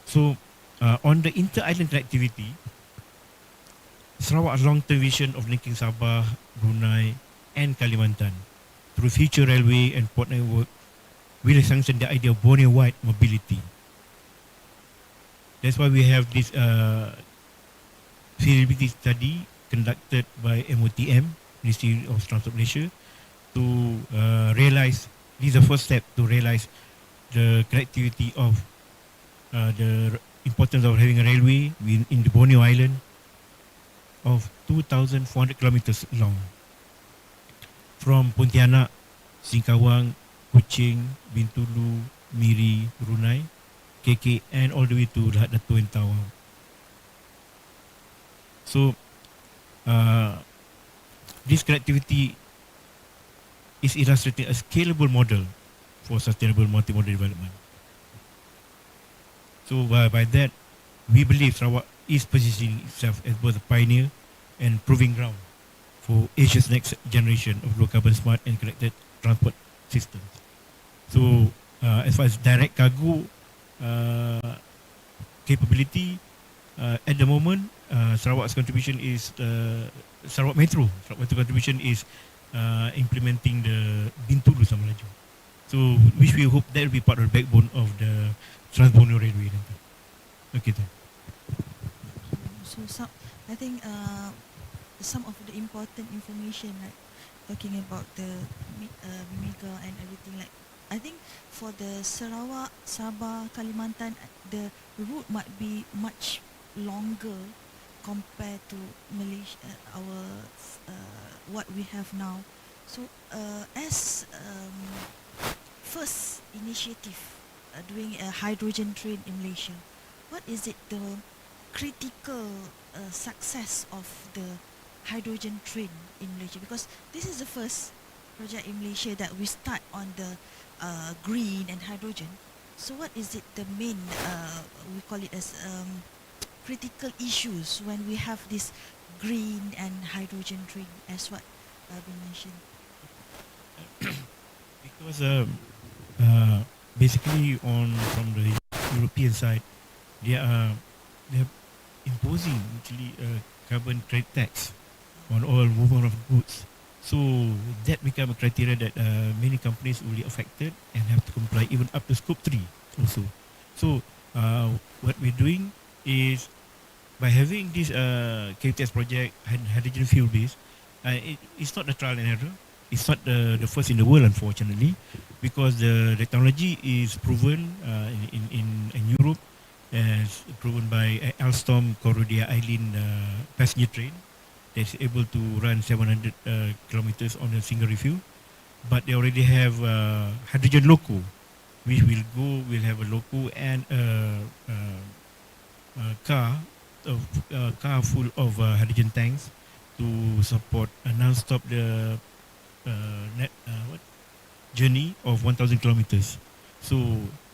So on the inter-island connectivity, Sarawak's long-term vision of linking Sabah, Brunei, and Kalimantan through future railway and port network will sanction the idea of Borneo-wide mobility. That's why we have this feasibility study conducted by MOTM, Ministry of Transport Malaysia, to realize, this is the first step to realize the connectivity of the importance of having a railway in the Borneo Island of 2,400 kilometers long, from Pontianak, Singkawang, Kuching, Bintulu, Miri, Brunei, KK, and all the way to Lahad Datu and Tawau. So, this connectivity is illustrating a scalable model for sustainable multimodal development. So, by that, we believe Sarawak is positioning itself as both a pioneer and proving ground for Asia's next generation of low-carbon, smart, and connected transport systems. So as far as direct cargo capability, at the moment, Sarawak's contribution is Sarawak Metro. Sarawak Metro contribution is implementing the Bintulu Samalaju. So, which we hope that will be part of the backbone of the Trans-Borneo Railway. Okay, then. So I think some of the important information, like talking about the Mega and everything, like I think for the Sarawak, Sabah, Kalimantan, the route might be much longer compared to Malaysia, our what we have now. So as first initiative doing a hydrogen train in Malaysia, what is it the critical success of the hydrogen train in Malaysia? Because this is the first project in Malaysia that we start on the green and hydrogen. So what is it the main we call it as critical issues when we have this green and hydrogen train, as what we mentioned? Because basically from the European side, they're imposing actually a carbon trade tax on all movement of goods. So that become a criteria that many companies will be affected and have to comply even up to scope 3 also. So what we're doing is by having this KTS project hydrogen fuel base, it's not a trial and error. It's not the first in the world, unfortunately, because the technology is proven in Europe, as proven by Alstom Corrodia Island passenger train that's able to run 700 kilometers on a single refuel. But they already have hydrogen loco, which will have a loco and a car full of hydrogen tanks to support a non-stop the journey of 1,000 kilometers. So,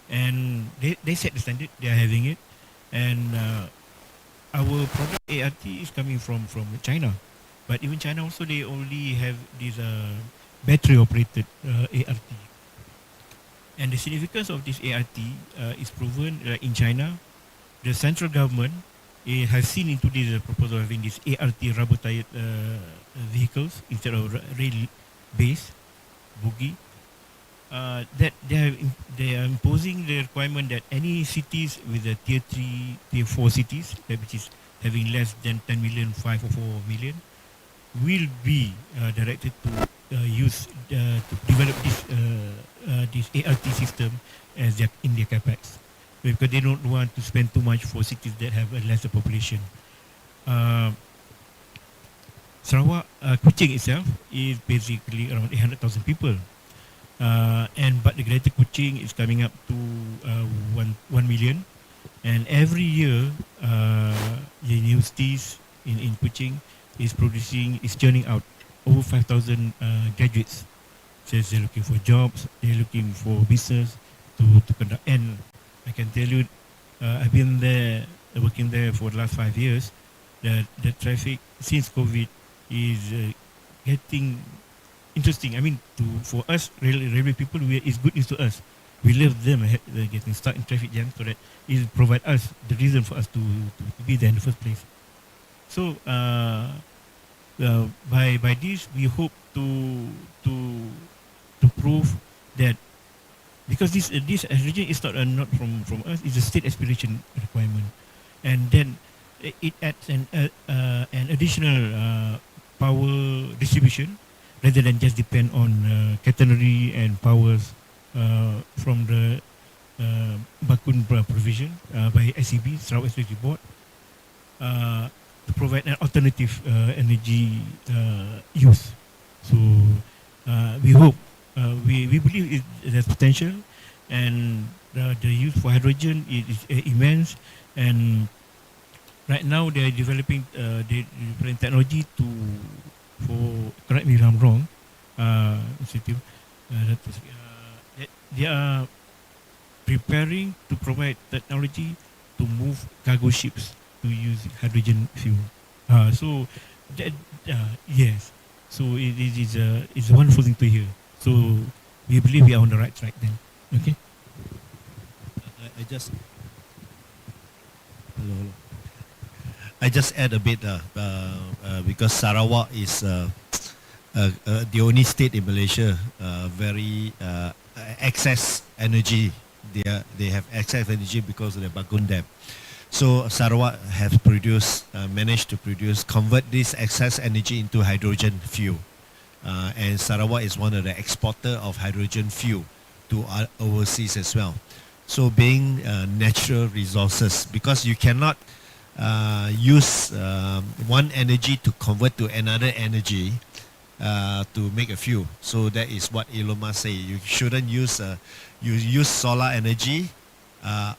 and they set the standard, they are having it, and our product ART is coming from China, but even China also, they only have this battery operated ART, and the significance of this ART is proven in China. The central government has seen into this proposal of having this ART rubber tired vehicles instead of rail base bogie. That they are imposing the requirement that any cities with a tier 3, tier 4 cities, which is having less than 10 million, 5 or 4 million, will be directed to to develop this ART system as in their capex, because they don't want to spend too much for cities that have a lesser population. Sarawak, Kuching itself is basically around 800,000 people. But the Greater Kuching is coming up to 1 million, and every year the universities in Kuching is churning out over 5,000 graduates. So they're looking for jobs, they're looking for business to conduct. And I can tell you, I've been there, working there for the last 5 years. The traffic since COVID is getting interesting. I mean, for us railway people, it's good news to us. We love them getting stuck in traffic jam, so that it provide us the reason for us to be there in the first place. So by this, we hope to prove that, because this region is not from us, it's a state aspiration requirement, and then it adds an additional power distribution, rather than just depend on catenary and powers from the Bakun provision by SEB, Sarawak Electricity Board, to provide an alternative energy use. So we hope, we believe it has potential, and the use for hydrogen is immense, and right now they are developing technology correct me if I'm wrong, they are preparing to provide technology to move cargo ships to use hydrogen fuel. So that yes, so it's a wonderful thing to hear. So we believe we are on the right track then. Okay. I just hello. I just add a bit because Sarawak is the only state in Malaysia very excess energy. They have excess energy because of the Bakun Dam. So Sarawak has managed to convert this excess energy into hydrogen fuel. And Sarawak is one of the exporter of hydrogen fuel to overseas as well. So being natural resources, because you cannot use one energy to convert to another energy to make a fuel. So that is what Elon Musk say. You shouldn't use you use solar energy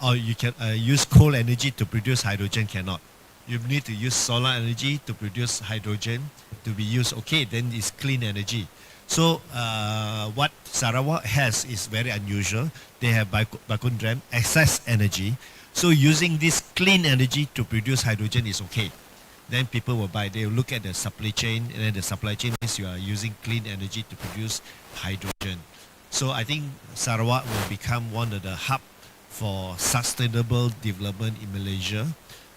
or you can use coal energy to produce hydrogen. Cannot. You need to use solar energy to produce hydrogen to be used. Okay, then it's clean energy. So what Sarawak has is very unusual. They have Bakun Dam excess energy. So using this clean energy to produce hydrogen is okay. Then people will buy. They will look at the supply chain, and then the supply chain is you are using clean energy to produce hydrogen. So I think Sarawak will become one of the hub for sustainable development in Malaysia.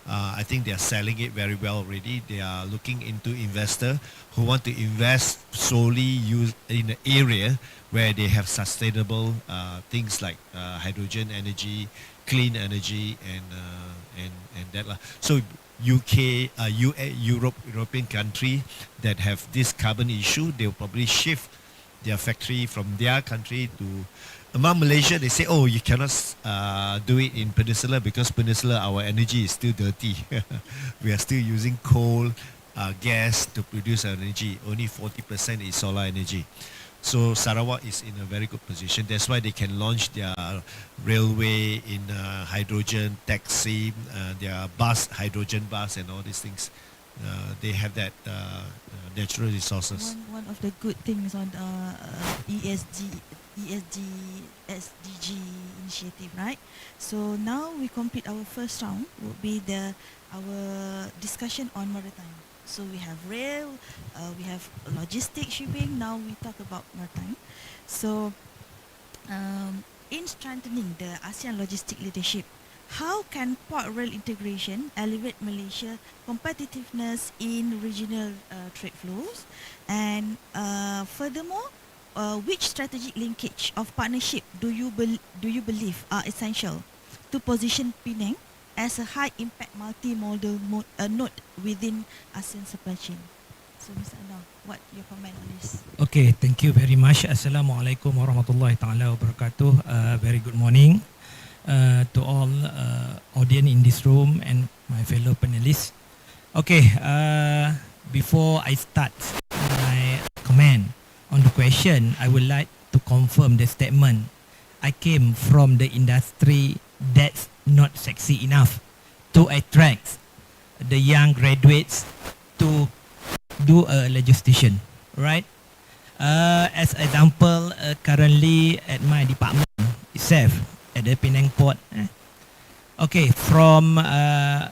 I think they are selling it very well already. They are looking into investors who want to invest solely in the area where they have sustainable things like hydrogen energy, clean energy, and that. So European country that have this carbon issue, they will probably shift their factory from their country to. Among Malaysia, they say, oh, you cannot do it in Peninsula because Peninsula, our energy is still dirty. We are still using coal, gas to produce energy. Only 40% is solar energy. So Sarawak is in a very good position. That's why they can launch their railway in hydrogen, taxi, their bus, hydrogen bus and all these things. They have that natural resources. One of the good things on SDG initiative, right? So now we complete our first round. Would be our discussion on maritime. So we have rail, we have logistics, shipping. Now we talk about maritime. So in strengthening the ASEAN logistic leadership, how can port rail integration elevate Malaysia competitiveness in regional trade flows? And furthermore, which strategic linkage of partnership do you believe are essential to position Penang as a high impact multimodal node within ASEAN supply chain? So Mr. Anwar, what your comment on this? Okay, thank you very much. Assalamualaikum warahmatullahi taala wabarakatuh. Very good morning to all audience in this room and my fellow panelists. Okay, before I start my comment on the question, I would like to confirm the statement. I came from the industry that's not sexy enough to attract the young graduates to do a legislation, right? As example, currently at my department itself, at the Penang Port, okay, from a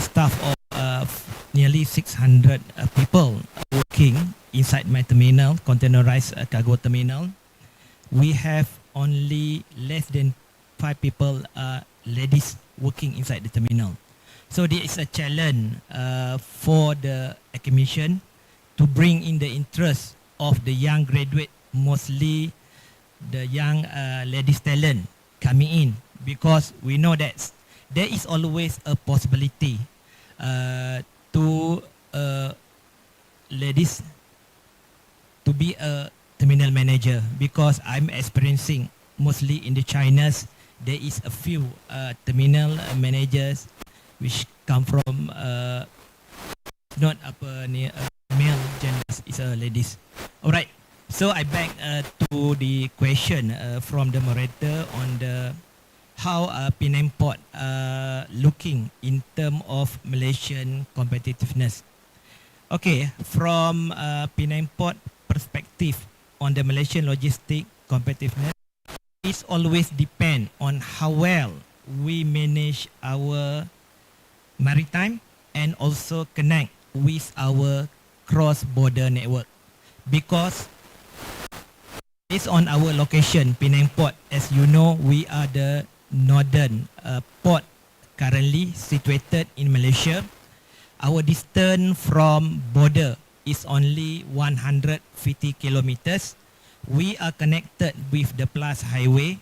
staff of nearly 600 people working inside my terminal, containerized cargo terminal. We have only less than 5 people ladies working inside the terminal. So there is a challenge for the commission to bring in the interest of the young graduate, mostly the young ladies talent coming in, because we know that there is always a possibility to ladies to be a terminal manager, because I'm experiencing mostly in the Chinas, there is a few terminal managers which come from not male genders, is ladies. Alright, so I back to the question from the moderator on the how Penang Port looking in terms of Malaysian competitiveness. Okay, from Penang Port perspective on the Malaysian logistic competitiveness, it's always depend on how well we manage our maritime and also connect with our cross-border network, because Based on our location, Penang Port, as you know, we are the northern port currently situated in Malaysia. Our distance from border is only 150 kilometers. We are connected with the Plus Highway,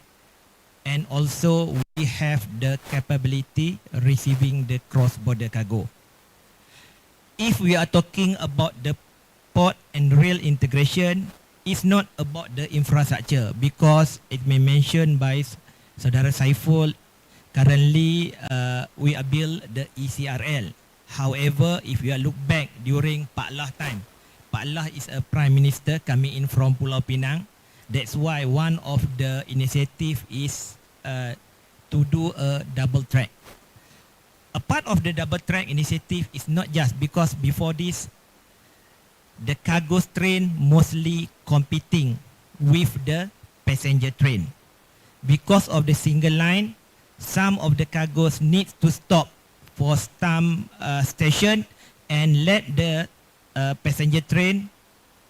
and also we have the capability receiving the cross-border cargo. If we are talking about the port and rail integration, it's not about the infrastructure, because it may mentioned by Saudara Saiful, currently we are build the ECRL. However, if you look back during Pak Lah time, Pak Lah is a prime minister coming in from Pulau Pinang. That's why one of the initiative is to do a double track. A part of the double track initiative is not just because before this, the cargo train mostly competing with the passenger train. Because of the single line, some of the cargos need to stop for some station and let the passenger train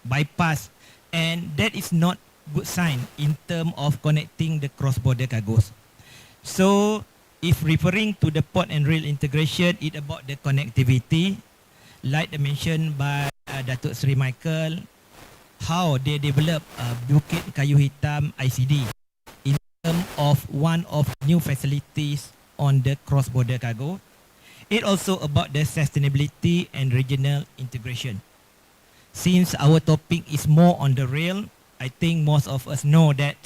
bypass, and that is not good sign in terms of connecting the cross-border cargos. So if referring to the port and rail integration, it about the connectivity, like mentioned by Datuk Seri Michael, how they develop Bukit Kayu Hitam ICD in terms of one of new facilities on the cross-border cargo. It also about the sustainability and regional integration. Since our topic is more on the rail, I think most of us know that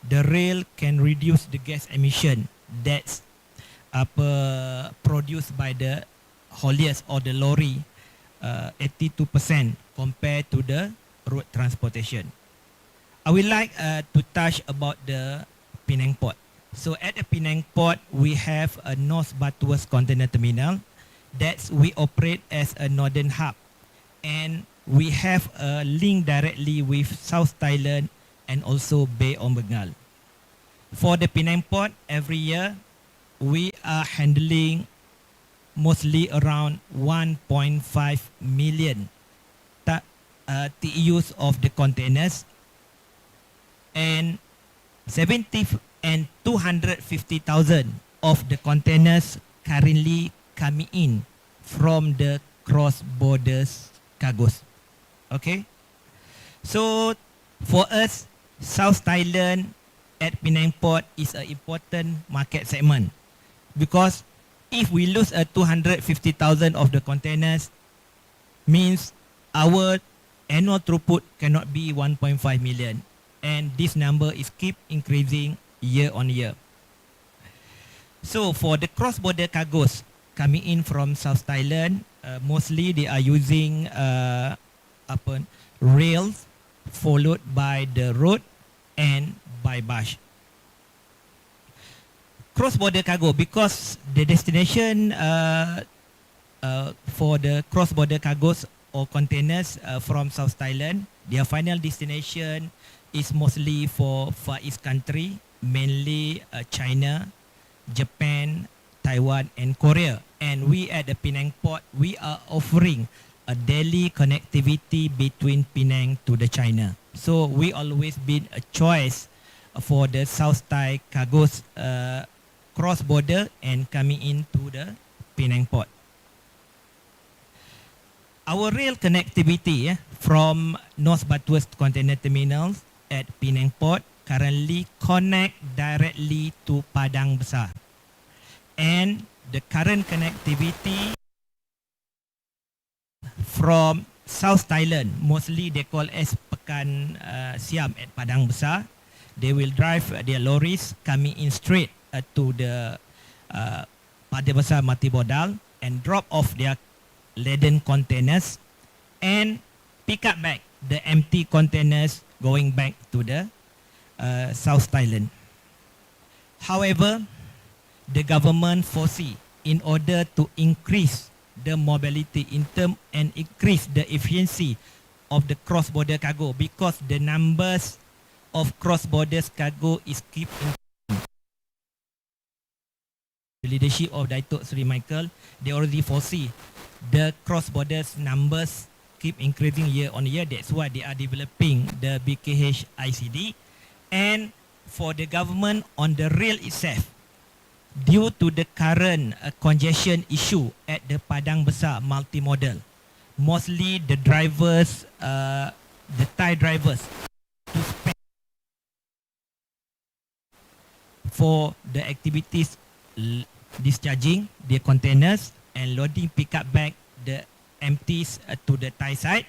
the rail can reduce the gas emission that's produced by the hauliers or the lorry 82% compared to the road transportation. I would like to touch about the Penang Port. So at the Penang Port, we have a North Batuas Container Terminal that we operate as a northern hub, and we have a link directly with South Thailand and also Bay of Bengal. For the Penang Port, every year we are handling mostly around 1.5 million TEUs of the containers, and 250,000 of the containers currently coming in from the cross-border cargos. Okay, so for us, South Thailand at Penang Port is an important market segment, because if we lose 250,000 of the containers, means our annual throughput cannot be 1.5 million, and this number is keep increasing year on year. So for the cross-border cargos coming in from South Thailand, mostly they are using rails, followed by the road and by bus. Cross-border cargo, because the destination for the cross-border cargos or containers from South Thailand, their final destination is mostly for Far East country, mainly China, Japan, Taiwan and Korea. And we at the Penang Port, we are offering a daily connectivity between Penang to the China. So we always been a choice for the South Thai cargos cross-border and coming into the Penang Port. Our rail connectivity from North Batuas Container Terminals at Penang Port currently connect directly to Padang Besar. And the current connectivity from South Thailand, mostly they call as Pekan Siam at Padang Besar. They will drive their lorries coming in straight to the Padang Besar Mati Bodal and drop off their laden containers and pick up back the empty containers going back to the South Thailand. However, the government foresee in order to increase the mobility in term and increase the efficiency of the cross-border cargo, because the numbers of cross-border cargo is keep increasing. The leadership of Datuk Seri Michael, they already foresee the cross-border numbers keep increasing year on year. That's why they are developing the BKH ICD. And for the government on the rail itself, due to the current congestion issue at the Padang Besar multimodal, mostly the drivers, the Thai drivers, to spend for the activities discharging the containers and loading pickup back the empties to the Thai side.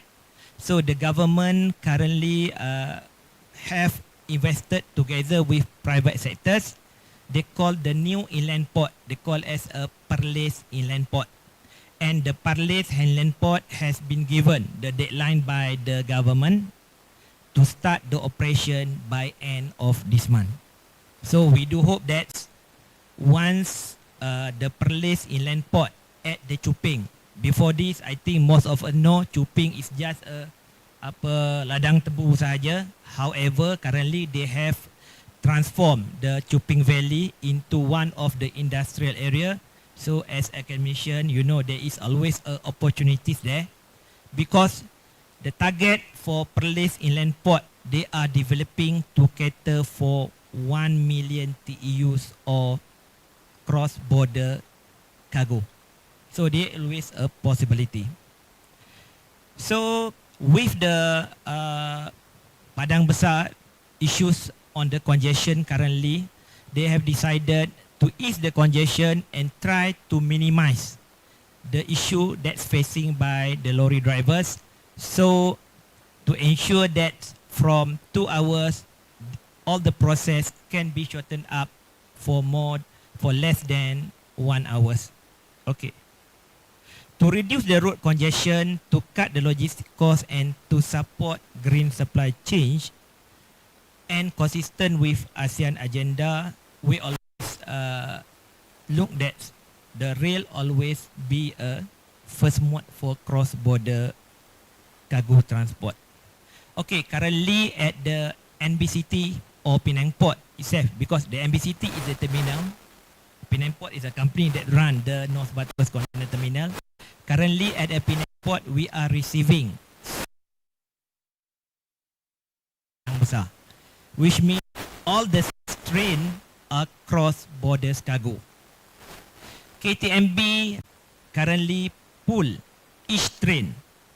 So the government currently have invested together with private sectors. They call the new inland port, they call as a Perlis inland port. And the Perlis inland port has been given the deadline by the government to start the operation by end of this month. So we do hope that once the Perlis inland port at the Chuping, before this I think most of us know Chuping is just a ladang tebu saja. However, currently they have transformed the Chuping Valley into one of the industrial area. So as I can mention, you know, there is always opportunities there, because the target for Perlis Inland Port, they are developing to cater for 1 million TEUs or cross-border cargo. So there is always a possibility. So with the Padang Besar issues on the congestion currently, they have decided to ease the congestion and try to minimize the issue that's facing by the lorry drivers. So to ensure that from 2 hours, all the process can be shortened up for less than 1 hour. Okay. To reduce the road congestion, to cut the logistic cost, and to support green supply chain, and consistent with ASEAN agenda, we always look that the rail always be a first mode for cross-border cargo transport. Okay, currently at the NBCT or Penang Port itself, because the NBCT is the terminal, Penang Port is a company that run the North Batas Container Terminal. Currently at the Penang Port, we are receiving besar, which means all the train are cross-border cargo. KTMB currently pull each train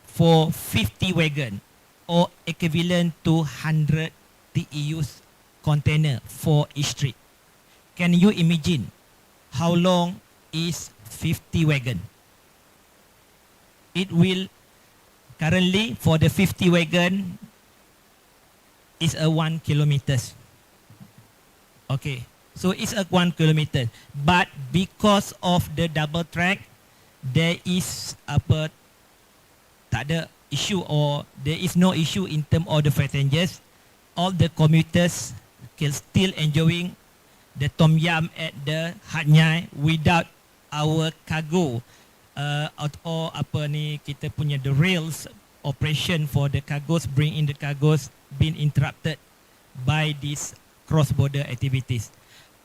for 50 wagon or equivalent to 100 TEUs container for each trip. Can you imagine how long is 50 wagon? It will currently for the 50 wagon is a 1 kilometers. Okay, so it's a 1 kilometer. But because of the double track, there is tak ada issue, or there is no issue in terms of the passengers. All the commuters can still enjoying the tom yam at the Hat Nyai without our cargo or kita punya the rails operation for the cargos, bring in the cargos, been interrupted by these cross-border activities.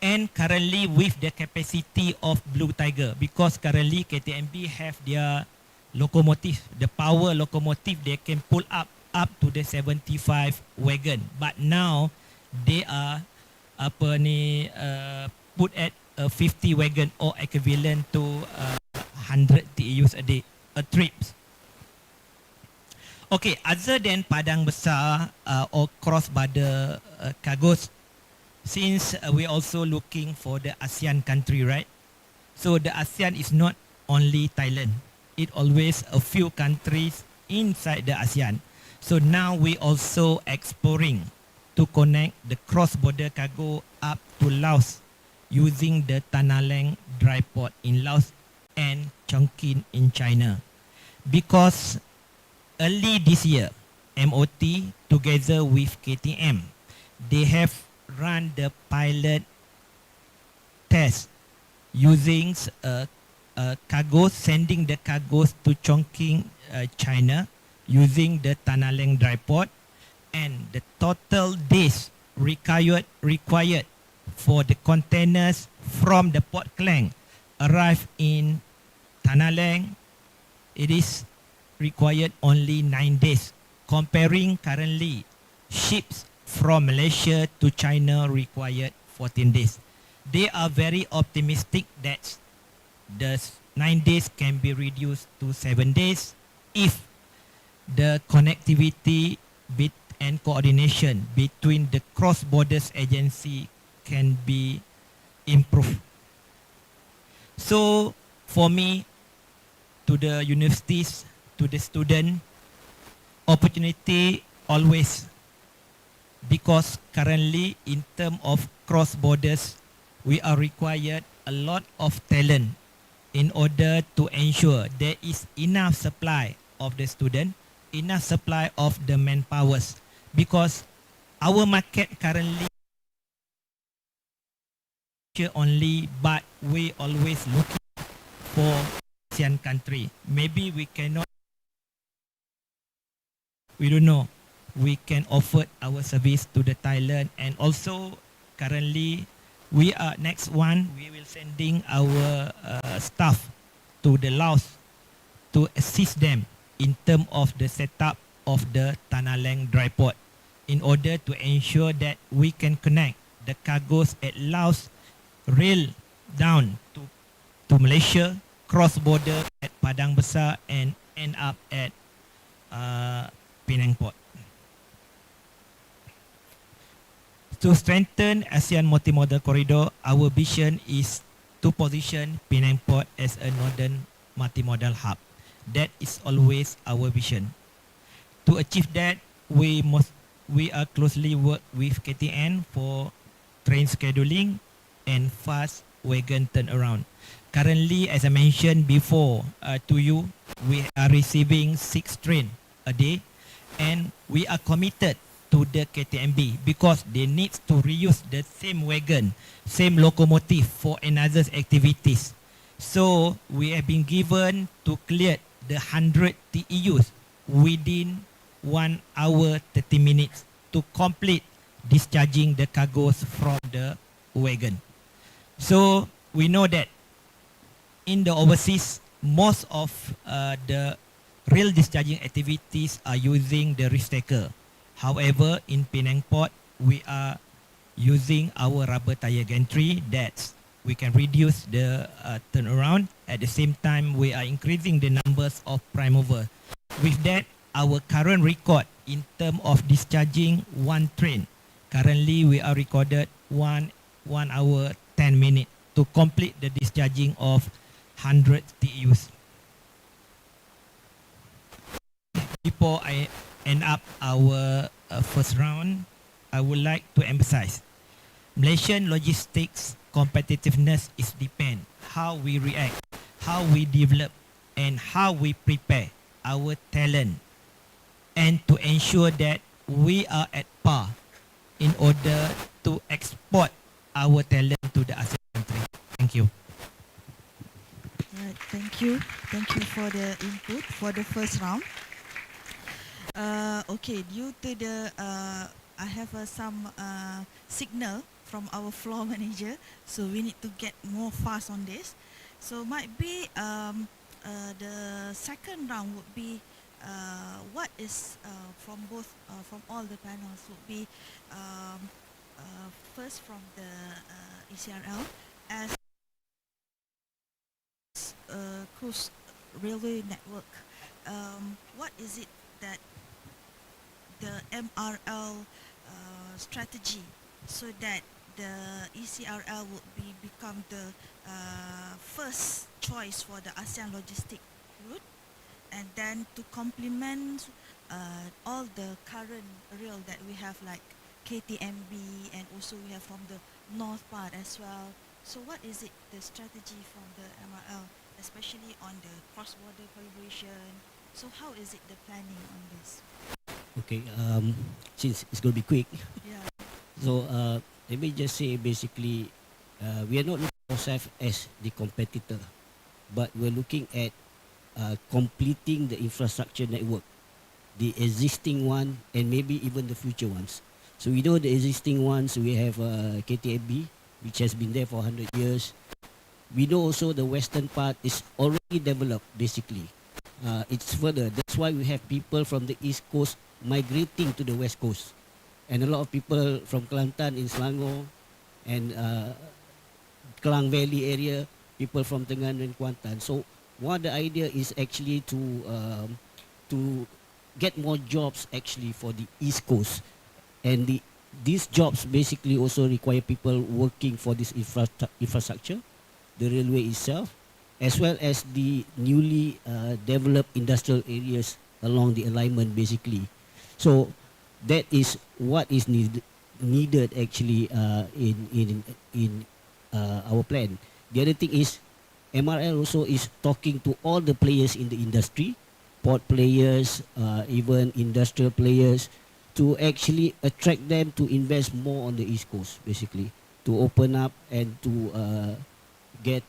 And currently with the capacity of Blue Tiger, because currently KTMB have their locomotive, the power locomotive, they can pull up to the 75 wagon. But now they are put at 50 wagon or equivalent to 100 TEUs a day, a trips. Okay, other than Padang Besar or cross-border cargos, since we're also looking for the ASEAN country, right? So the ASEAN is not only Thailand. It always a few countries inside the ASEAN. So now we also exploring to connect the cross-border cargo up to Laos using the Tanah dry port in Laos and Chongqing in China. Because early this year, MOT together with KTM, they have run the pilot test using cargos, sending the cargos to Chongqing, China, using the Tanah dry port, and the total days required for the containers from the Port Klang arrive in Tanah Lang, it is required only 9 days, comparing currently ships from Malaysia to China required 14 days. They are very optimistic that the 9 days can be reduced to 7 days if the connectivity and coordination between the cross-borders agency can be improved. So for me, to the universities, to the student, opportunity always, because currently in terms of cross borders, we are required a lot of talent in order to ensure there is enough supply of the student, enough supply of the manpowers, because our market currently only, but we always looking for ASEAN country. Maybe we cannot, we don't know, we can offer our service to the Thailand, and also currently we are next one, we will sending our staff to the Laos to assist them in terms of the setup of the Tanah Lang dry port in order to ensure that we can connect the cargoes at Laos rail down to Malaysia, cross border at Padang Besar, and end up at Penang Port. To strengthen ASEAN multimodal corridor, our vision is to position Penang Port as a northern multimodal hub. That is always our vision. To achieve that, we are closely work with KTN for train scheduling and fast wagon turnaround. Currently, as I mentioned before to you, we are receiving 6 trains a day, and we are committed to the KTMB because they need to reuse the same wagon, same locomotive for another activities. So we have been given to clear the 100 TEUs within 1 hour 30 minutes to complete discharging the cargoes from the wagon. So we know that in the overseas, most of the rail discharging activities are using the restacker. However, in Penang Port, we are using our rubber tire gantry that we can reduce the turnaround. At the same time, we are increasing the numbers of prime mover. With that, our current record in terms of discharging one train, currently we are recorded 1 hour 10 minutes to complete the discharging of 100 TEUs. Before I end up our first round, I would like to emphasize Malaysian logistics competitiveness is depend how we react, how we develop, and how we prepare our talent, and to ensure that we are at par in order to export our talent to the ASEAN country. Thank you. Right, thank you. Thank you for the input for the first round. Okay, due to the I have some signal from our floor manager, so we need to get more fast on this. So might be the second round would be what is from both from all the panels would be first from the ECRL as cruise railway network. What is it that the MRL strategy so that the ECRL would become the first choice for the ASEAN logistic route, and then to complement all the current rail that we have like KTMB, and also we have from the north part as well. So what is it, the strategy from the MRL, especially on the cross-border collaboration? So how is it the planning on this? Okay, since it's going to be quick, Yeah. so let me just say basically, we are not looking at ourselves as the competitor, but we're looking at completing the infrastructure network, the existing one and maybe even the future ones. So we know the existing ones, we have KTMB, which has been there for 100 years. We know also the western part is already developed basically. it's further. That's why we have people from the East Coast migrating to the West Coast, and a lot of people from Kelantan in Selangor and Klang Valley area, people from Terengganu and Kuantan. So one of the idea is actually to get more jobs actually for the East Coast, and these jobs basically also require people working for this infrastructure, the railway itself, as well as the newly developed industrial areas along the alignment basically. So that is what is needed actually in our plan. The other thing is MRL also is talking to all the players in the industry, port players, even industrial players, to actually attract them to invest more on the East Coast basically, to open up and to get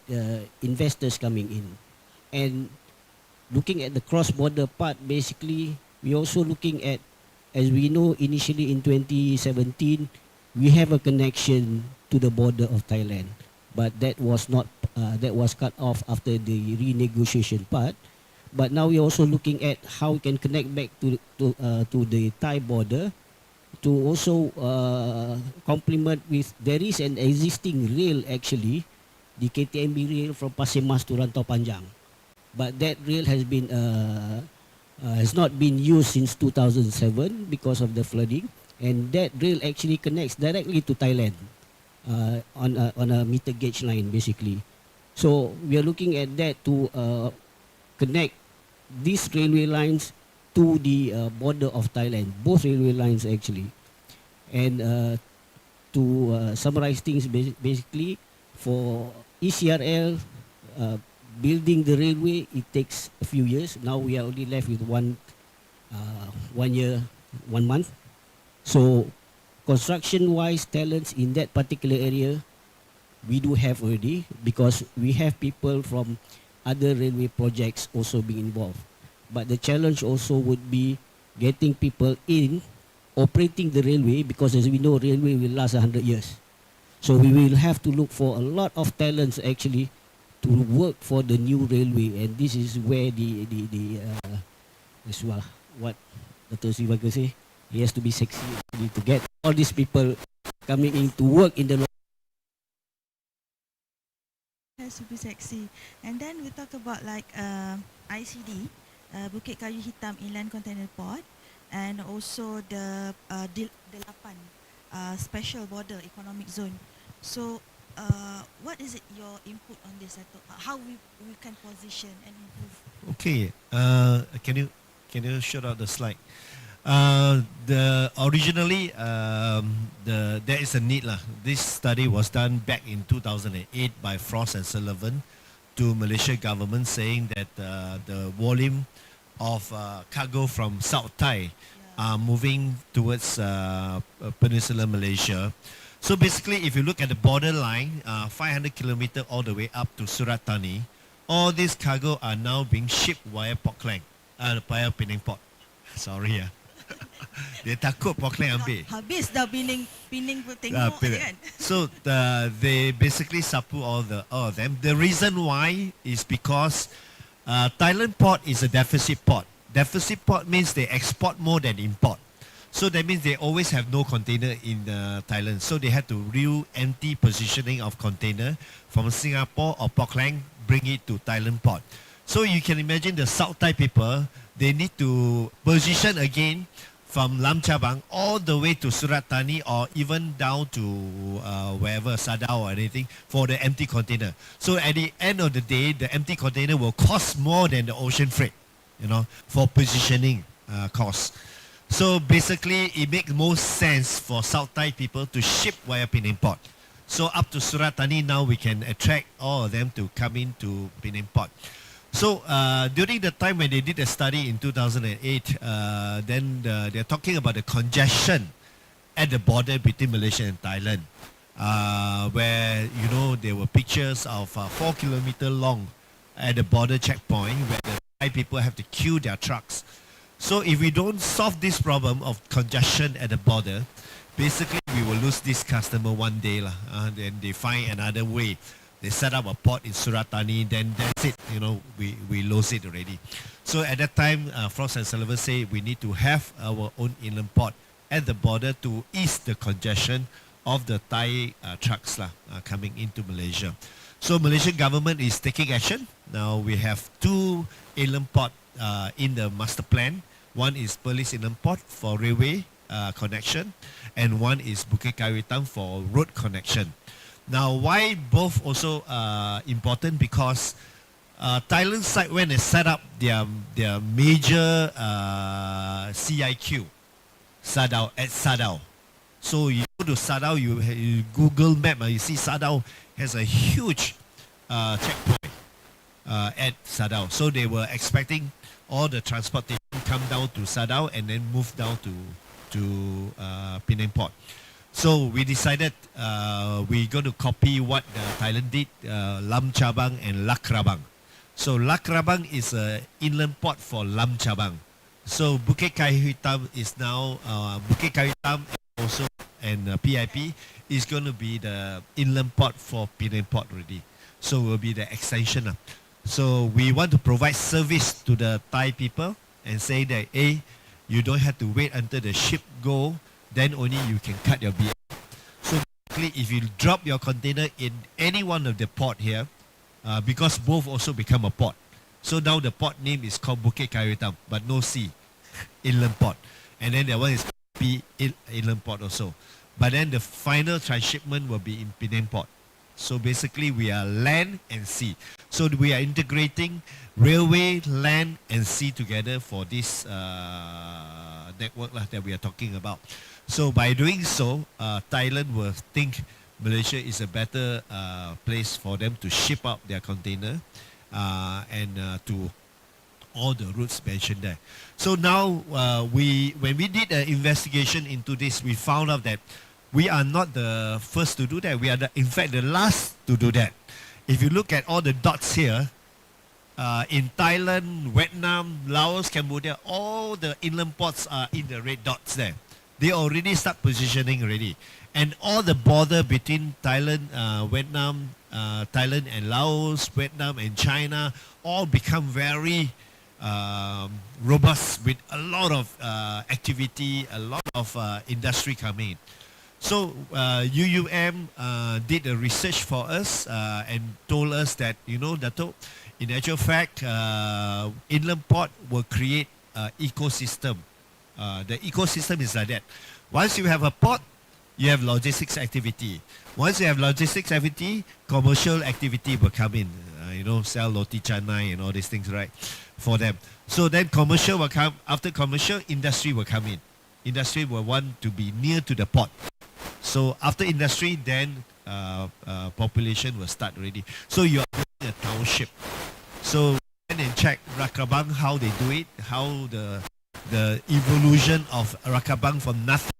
investors coming in. And looking at the cross-border part, basically, we're also looking at, as we know, initially in 2017, we have a connection to the border of Thailand, but that was not that was cut off after the renegotiation part. But now we're also looking at how we can connect back to the Thai border, to also complement with, there is an existing rail actually, the KTMB rail from Pasir Mas to Rantau Panjang, but that rail has not been used since 2007 because of the flooding, and that rail actually connects directly to Thailand on a meter gauge line basically. So we are looking at that to connect these railway lines to the border of Thailand, both railway lines actually. And to summarize things, basically, for ECRL, building the railway, it takes a few years. Now we are only left with 1 year, 1 month. So construction-wise, talents in that particular area, we do have already, because we have people from other railway projects also being involved. But the challenge also would be getting people in, operating the railway, because as we know, railway will last 100 years. So we will have to look for a lot of talents actually to work for the new railway, and this is where as well, what Dr. Sivaga say, he has to be sexy actually to get all these people coming in to work in the Has to be sexy. And then we talk about like ICD, Bukit Kayu Hitam Inland Container Port, and also the Delapan Special Border Economic Zone. So what is it your input on this? How we can position and improve? Okay. Can you show out the slide? Originally there is a need lah. This study was done back in 2008 by Frost and Sullivan to Malaysia government, saying that the volume of cargo from South Thai are moving towards Peninsular Malaysia. So basically, if you look at the borderline, 500 kilometer all the way up to Surat Thani, all these cargo are now being shipped via Port Klang, via Penang Port. Sorry. Dia takut Port Klang ambil. Habis dah Pening pun tengok kan. So they basically sapu all of them. The reason why is because Thailand port is a deficit port. Deficit port means they export more than import. So that means they always have no container in Thailand. So they had to real empty positioning of container from Singapore or Port Klang, bring it to Thailand port. So you can imagine the South Thai people, they need to position again from Lam Chabang all the way to Surat Thani, or even down to wherever, Sadao or anything, for the empty container. So at the end of the day, the empty container will cost more than the ocean freight, for positioning costs. So basically, it makes most sense for South Thai people to ship via Penang Port. So up to Surat Thani, now we can attract all of them to come into Penang Port. So during the time when they did a study in 2008, then they're talking about the congestion at the border between Malaysia and Thailand, where there were pictures of 4 kilometer long at the border checkpoint where the Thai people have to queue their trucks. So if we don't solve this problem of congestion at the border, basically we will lose this customer one day, then they find another way. They set up a port in Suratani, then that's it. We lose it already. So at that time, Frost and Sullivan say we need to have our own inland port at the border to ease the congestion of the Thai trucks coming into Malaysia. So Malaysian government is taking action. Now we have 2 inland port in the master plan. One is Perlis Inland Port for railway connection, and one is Bukit Karitam for road connection. Now, why both also important? Because Thailand side, when they set up their major CIQ, Sadao, at Sadao. So you go to Sadao, you Google map, you see Sadao has a huge checkpoint at Sadao. So they were expecting all the transportation come down to Sadao and then move down to Penang Port. So we decided we're going to copy what Thailand did, Lam Chabang and Lak Rabang. So Lak Rabang is an inland port for Lam Chabang. So Bukit Karitam is now Bukit Karitam also and PIP is going to be the inland port for Penang Port already. So it will be the extension. So we want to provide service to the Thai people and say that you don't have to wait until the ship go, then only you can cut your BL. So basically, if you drop your container in any one of the port here, because both also become a port. So now the port name is called Bukit Karitam, but no sea, inland port. And then the one is inland port also. But then the final transshipment will be in Penang Port. So basically we are land and sea. So we are integrating railway, land and sea together for this network that we are talking about. So by doing so, Thailand will think Malaysia is a better place for them to ship out their container and to all the routes mentioned there. So now when we did an investigation into this, we found out that we are not the first to do that. We are in fact the last to do that. If you look at all the dots here, in Thailand, Vietnam, Laos, Cambodia, all the inland ports are in the red dots there. They already start positioning already. And all the border between Thailand, Vietnam, Thailand and Laos, Vietnam and China all become very robust with a lot of activity, a lot of industry coming in. So UUM did a research for us and told us that, Dato', in actual fact, inland port will create an ecosystem. The ecosystem is like that. Once you have a port, you have logistics activity. Once you have logistics activity, commercial activity will come in. Sell roti canai and all these things, right? For them. So then commercial will come. After commercial, industry will come in. Industry will want to be near to the port. So after industry, then population will start already. So you are building a township. So and check Rakabang, how they do it, how the evolution of Rakabang from nothing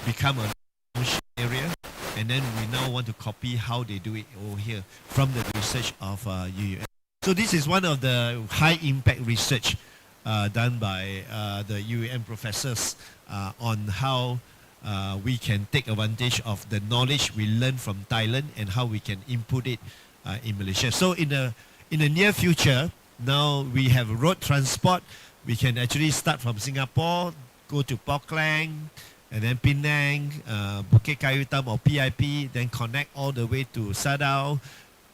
become a township area, and then we now want to copy how they do it over here from the research of UUM. So this is one of the high impact research done by the UUM professors on how we can take advantage of the knowledge we learn from Thailand and how we can input it in Malaysia. So in the near future, now we have road transport. We can actually start from Singapore, go to Pok Klang, and then Penang, Bukit Karitam or PIP, then connect all the way to Sadao,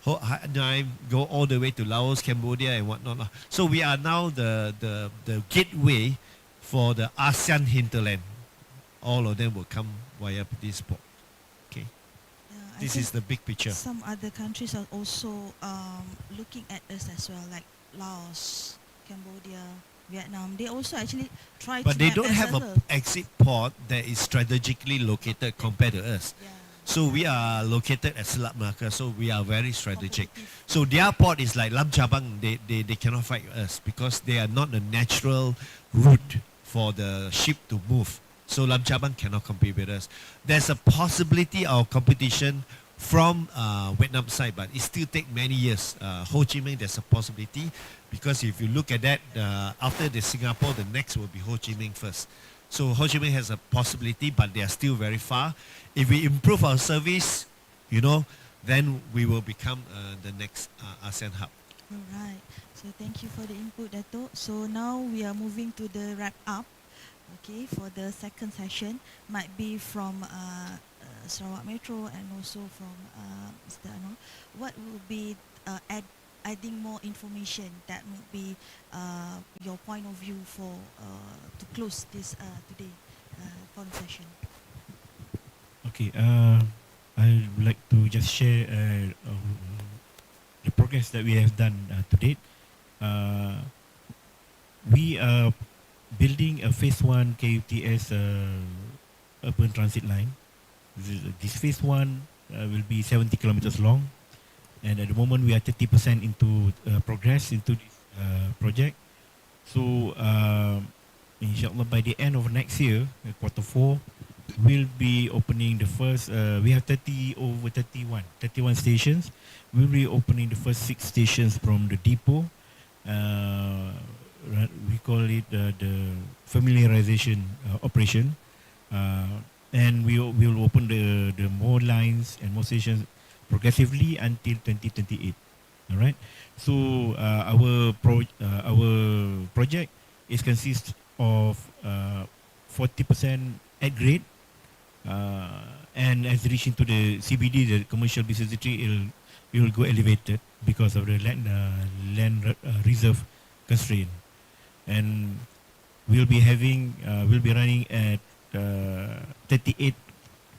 go all the way to Laos, Cambodia and whatnot. So we are now the gateway for the ASEAN hinterland. All of them will come via this port. Okay, this is the big picture. Some other countries are also looking at us as well, like Laos, Cambodia, Vietnam. They also actually try to. But they don't have an exit port that is strategically located compared to us. Yeah. So we are located at Selat Melaka, so we are very strategic. So their port is like Lam Chabang. They cannot fight us because they are not the natural route for the ship to move. So Lam Chabang cannot compete with us. There's a possibility of competition from Vietnam side, but it still take many years. Ho Chi Minh, there's a possibility because if you look at that, after the Singapore, the next will be Ho Chi Minh first. So Ho Chi Minh has a possibility, but they are still very far. If we improve our service, then we will become the next ASEAN hub. All right. So thank you for the input, Dato'. So now we are moving to the wrap up. Okay, for the second session, might be from Sarawak Metro and also from Mr. Anwar. What will be adding more information that would be your point of view for to close this today forum session? Okay, I would like to just share the progress that we have done to date. We are building a phase 1 KUTS urban transit line. This phase 1 will be 70 kilometers long, and at the moment we are 30% into progress into this project. So inshallah by the end of next year, quarter 4, we'll be opening the first, we have 31 stations. We'll be opening the first 6 stations from the depot. We call it the familiarization operation. And we will open the more lines and more stations progressively until 2028. All right. So our project is consists of 40% at grade, and as reaching to the CBD, the commercial business district, it will go elevated because of the land reserve constraint, and we'll be running at 38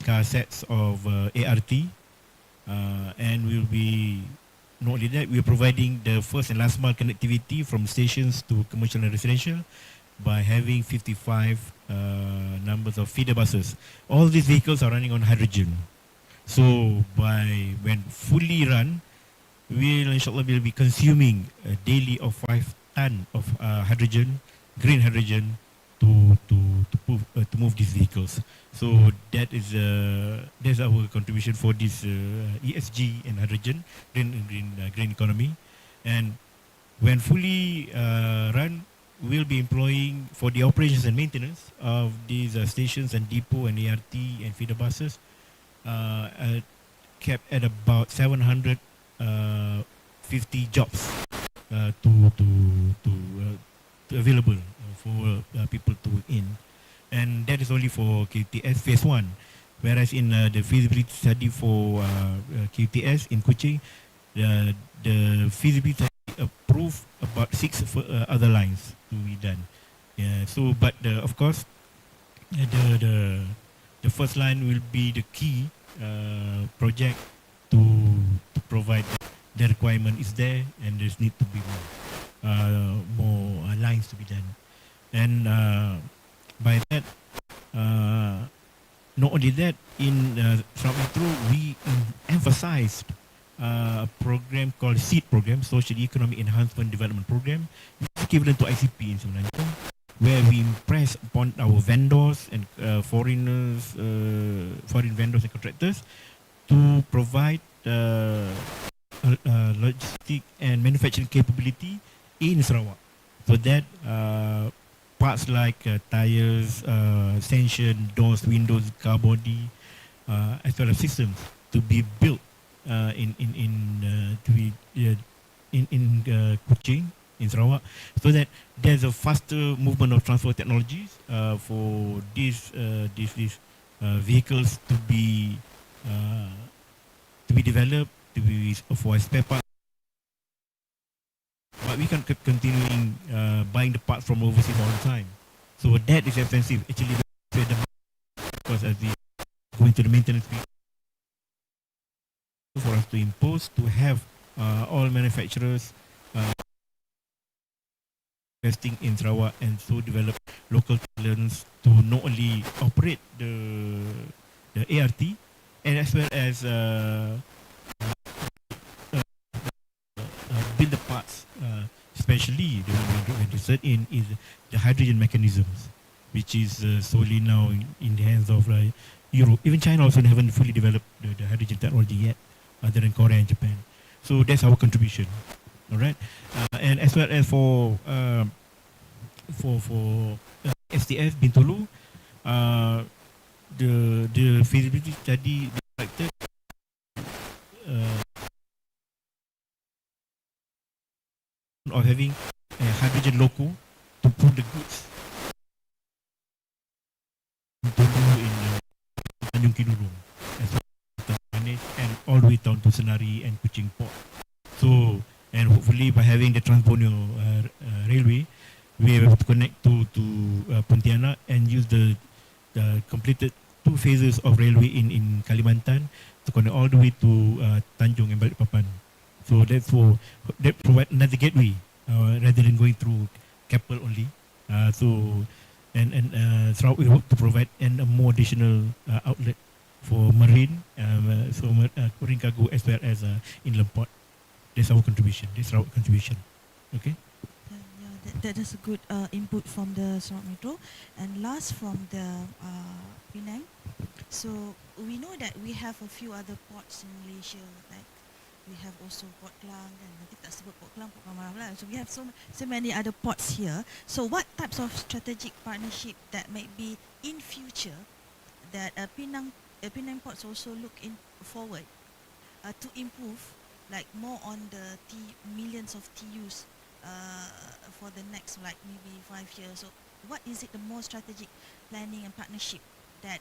car sets of ART, and we'll be not only that, we're providing the first and last mile connectivity from stations to commercial and residential by having 55 numbers of feeder buses. All these vehicles are running on hydrogen. So when fully run, inshallah will be consuming a daily of 5 ton of hydrogen, green hydrogen, to move these vehicles. So that's our contribution for this ESG and hydrogen, green economy. And when fully run, we'll be employing for the operations and maintenance of these stations and depot and ART and feeder buses, kept at about 750 jobs to available for people to work in, and that is only for QTS phase 1. Whereas in the feasibility study for QTS in Kuching, the feasibility study approved about 6 other lines to be done. So, but of course, the first line will be the key project to provide the requirement is there, and there's need to be more lines to be done. And by that, not only that, in Sarawak Metro, we emphasized a program called SEED program, Social Economic Enhancement Development Program, which is equivalent to ICP in sebenarnya, where we impress upon our vendors and foreign vendors and contractors to provide logistic and manufacturing capability in Sarawak, so that parts like tires, extension, doors, windows, car body, as well as systems to be built in Kuching, in Sarawak, so that there's a faster movement of transfer technologies for these vehicles to be developed, to be for spare parts. But we can keep continuing buying the parts from overseas all the time. So that is expensive. Actually, because as we go into the maintenance, for us to impose to have all manufacturers investing in Sarawak, and so develop local talents to not only operate the ART, and as well as build the parts, especially when they set in is the hydrogen mechanisms, which is solely now in the hands of Europe. Even China also haven't fully developed the hydrogen technology yet, other than Korea and Japan. So that's our contribution. All right, and as well as for STF Bintulu, the feasibility study directed of having a hydrogen loco to put the goods to do in Tanjung Kidulung as well as Manis and all the way down to Senari and Kuching Port. So, and hopefully by having the Trans-Borneo railway, we are able to connect to Pontianak and use the completed 2 phases of railway in Kalimantan to connect all the way to Tanjung and Balikpapan. So therefore, that provide another gateway rather than going through Keppel only. Sarawak we hope to provide a more additional outlet for marine, marine cargo as well as inland port. That's our contribution. That's our contribution. Okay. That is a good input from the Sarawak Metro. And last from the Penang. So we know that we have a few other ports in Malaysia, like we have also Port Klang, and nanti tak sebut Port Klang, Port Kamarah lah. So we have so many other ports here. So what types of strategic partnership that may be in future that Penang ports also look in forward to improve, like more on the millions of TUs for the next like maybe 5 years. So what is it the more strategic planning and partnership that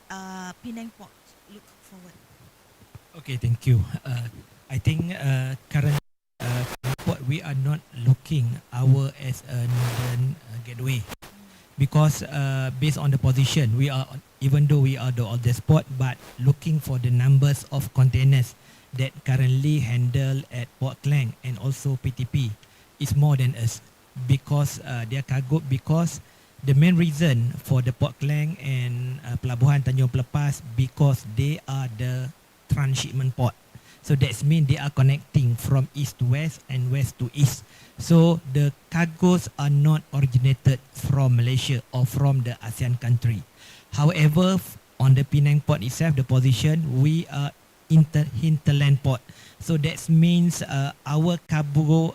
Penang ports look forward? Okay, thank you. I think currently we are not looking our as a northern gateway because based on the position we are, even though we are the oldest port, but looking for the numbers of containers that currently handle at Port Klang and also PTP is more than us because their cargo, because the main reason for the Port Klang and Pelabuhan Tanjung Pelepas because they are the transshipment port. So that means they are connecting from east to west and west to east. So the cargoes are not originated from Malaysia or from the ASEAN country. However, on the Penang port itself, the position, we are hinterland port. So that means our cargo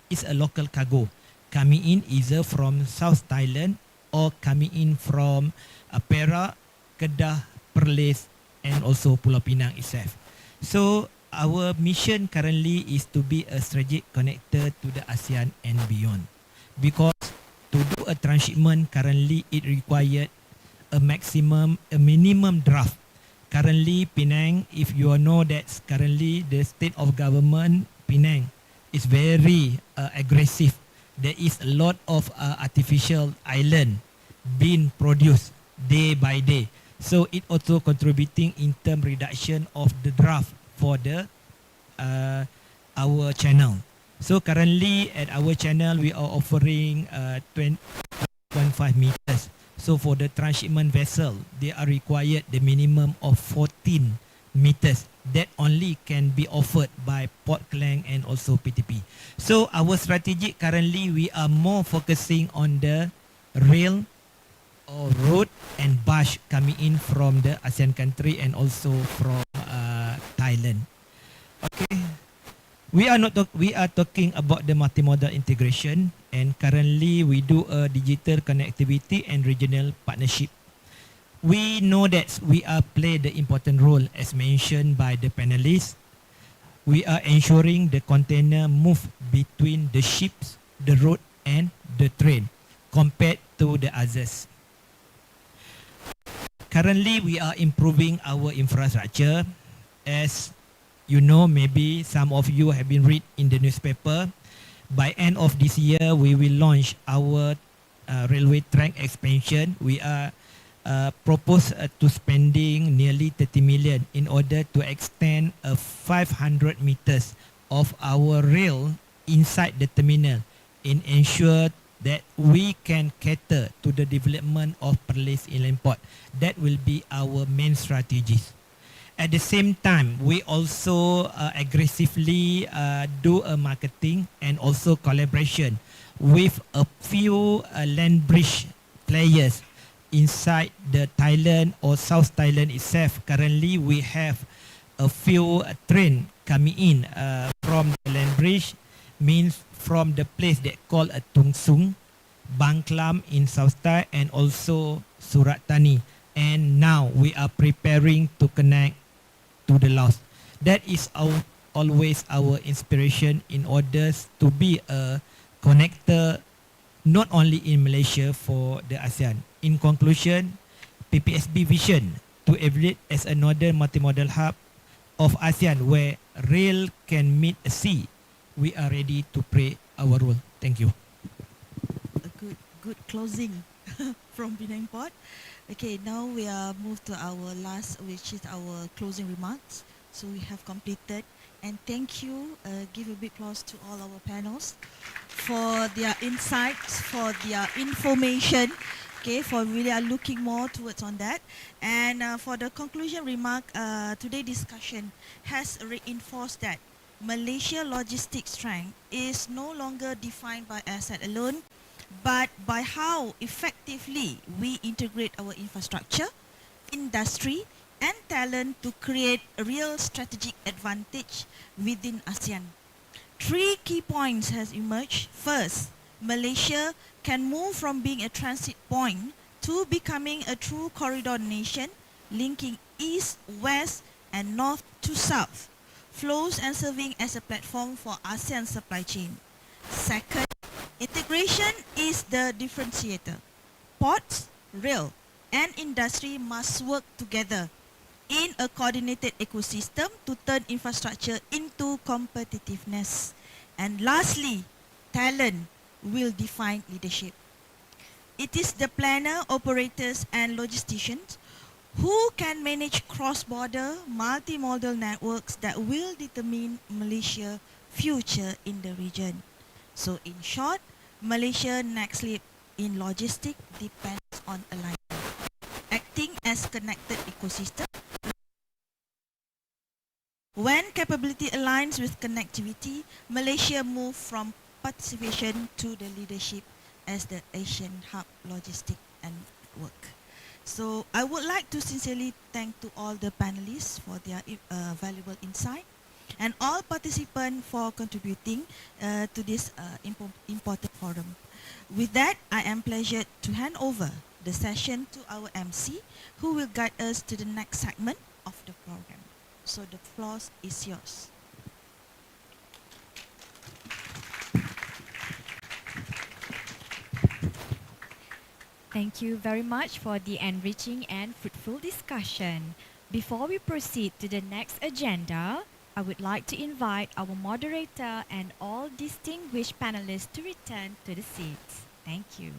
is a local cargo coming in either from South Thailand or coming in from Perak, Kedah, Perlis and also Pulau Pinang itself. So our mission currently is to be a strategic connector to the ASEAN and beyond, because to do a transshipment currently it required a minimum draft. Currently Penang, if you know that currently the state of government Penang is very aggressive. There is a lot of artificial island being produced day by day. So it also contributing in term reduction of the draft for the our channel. So currently at our channel we are offering 20.5 meters. So for the transshipment vessel, they are required the minimum of 14 meters. That only can be offered by Port Klang and also PTP. So our strategy currently we are more focusing on the rail or road and barge coming in from the ASEAN country and also from Thailand. Okay, we are talking about the multimodal integration, and currently we do a digital connectivity and regional partnership. We know that we are play the important role as mentioned by the panelists. We are ensuring the container move between the ships, the road and the train compared to the others. Currently we are improving our infrastructure. As you know, maybe some of you have been read in the newspaper, by end of this year we will launch our railway track expansion. We are propose to spending nearly 30 million in order to extend 500 meters of our rail inside the terminal and ensure that we can cater to the development of Perlis Inland Port. That will be our main strategies. At the same time, we also aggressively do a marketing and also collaboration with a few land bridge players inside the Thailand or South Thailand itself. Currently, we have a few train coming in from the land bridge, means from the place that called Tung Sung, Bangklam in South Thai and also Surat Thani. And now we are preparing to connect to the Laos. That is always our inspiration in order to be a connector not only in Malaysia for the ASEAN. In conclusion, PPSB vision to evaluate as a northern multimodal hub of ASEAN where rail can meet a sea. We are ready to play our role. Thank you. A good closing from Penang Port. Okay, now we are moved to our last, which is our closing remarks. So we have completed, and thank you. Give a big applause to all our panels for their insights, for their information. Okay, for really are looking more towards on that. And for the conclusion remark, today's discussion has reinforced that Malaysia logistics strength is no longer defined by asset alone, but by how effectively we integrate our infrastructure, industry, and talent to create a real strategic advantage within ASEAN. Three key points has emerged. First, Malaysia can move from being a transit point to becoming a true corridor nation, linking east, west, and north to south, flows and serving as a platform for ASEAN supply chain. Second, integration is the differentiator. Ports, rail, and industry must work together in a coordinated ecosystem to turn infrastructure into competitiveness. And lastly, talent will define leadership. It is the planner, operators, and logisticians who can manage cross-border multimodal networks that will determine Malaysia's future in the region. So in short, Malaysia next leap in logistics depends on alignment, acting as connected ecosystem. When capability aligns with connectivity, Malaysia moves from participation to the leadership as the Asian hub logistic and work. So I would like to sincerely thank to all the panelists for their valuable insight and all participants for contributing to this important forum. With that, I am pleased to hand over the session to our MC who will guide us to the next segment of the program. So the floor is yours. Thank you very much for the enriching and fruitful discussion. Before we proceed to the next agenda, I would like to invite our moderator and all distinguished panelists to return to the seats. Thank you.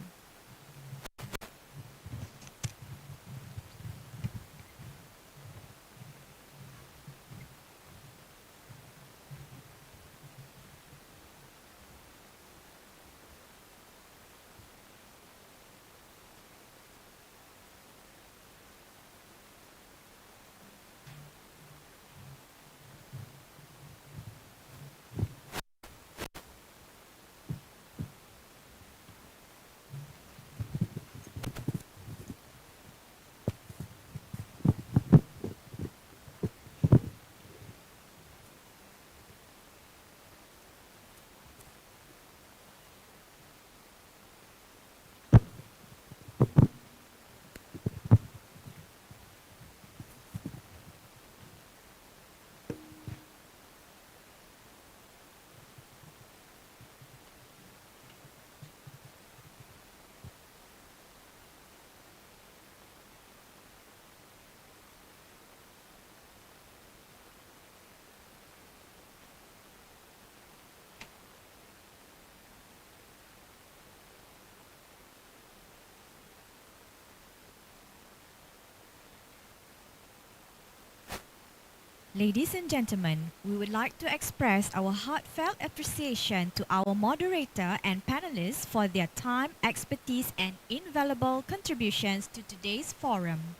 Ladies and gentlemen, we would like to express our heartfelt appreciation to our moderator and panelists for their time, expertise, and invaluable contributions to today's forum.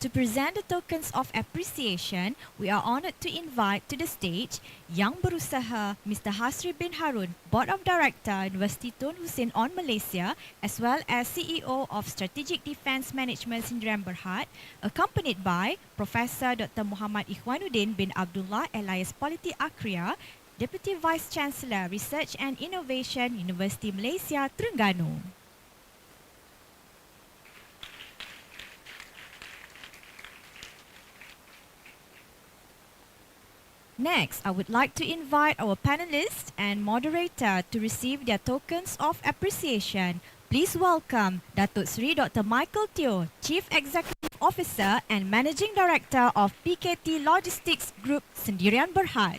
To present the tokens of appreciation, we are honored to invite to the stage Yang Berusaha Mr. Hasri bin Harun, Board of Director, University Tun Hussein on Malaysia, as well as CEO of Strategic Defence Management Sdn Bhd, accompanied by Professor Dr. Muhammad Ikhwanuddin bin Abdullah alias Politi Akria, Deputy Vice Chancellor, Research and Innovation, University Malaysia, Terengganu. Next, I would like to invite our panelists and moderator to receive their tokens of appreciation. Please welcome Datuk Sri Dr. Michael Teo, Chief Executive Officer and Managing Director of PKT Logistics Group Sendirian Berhad.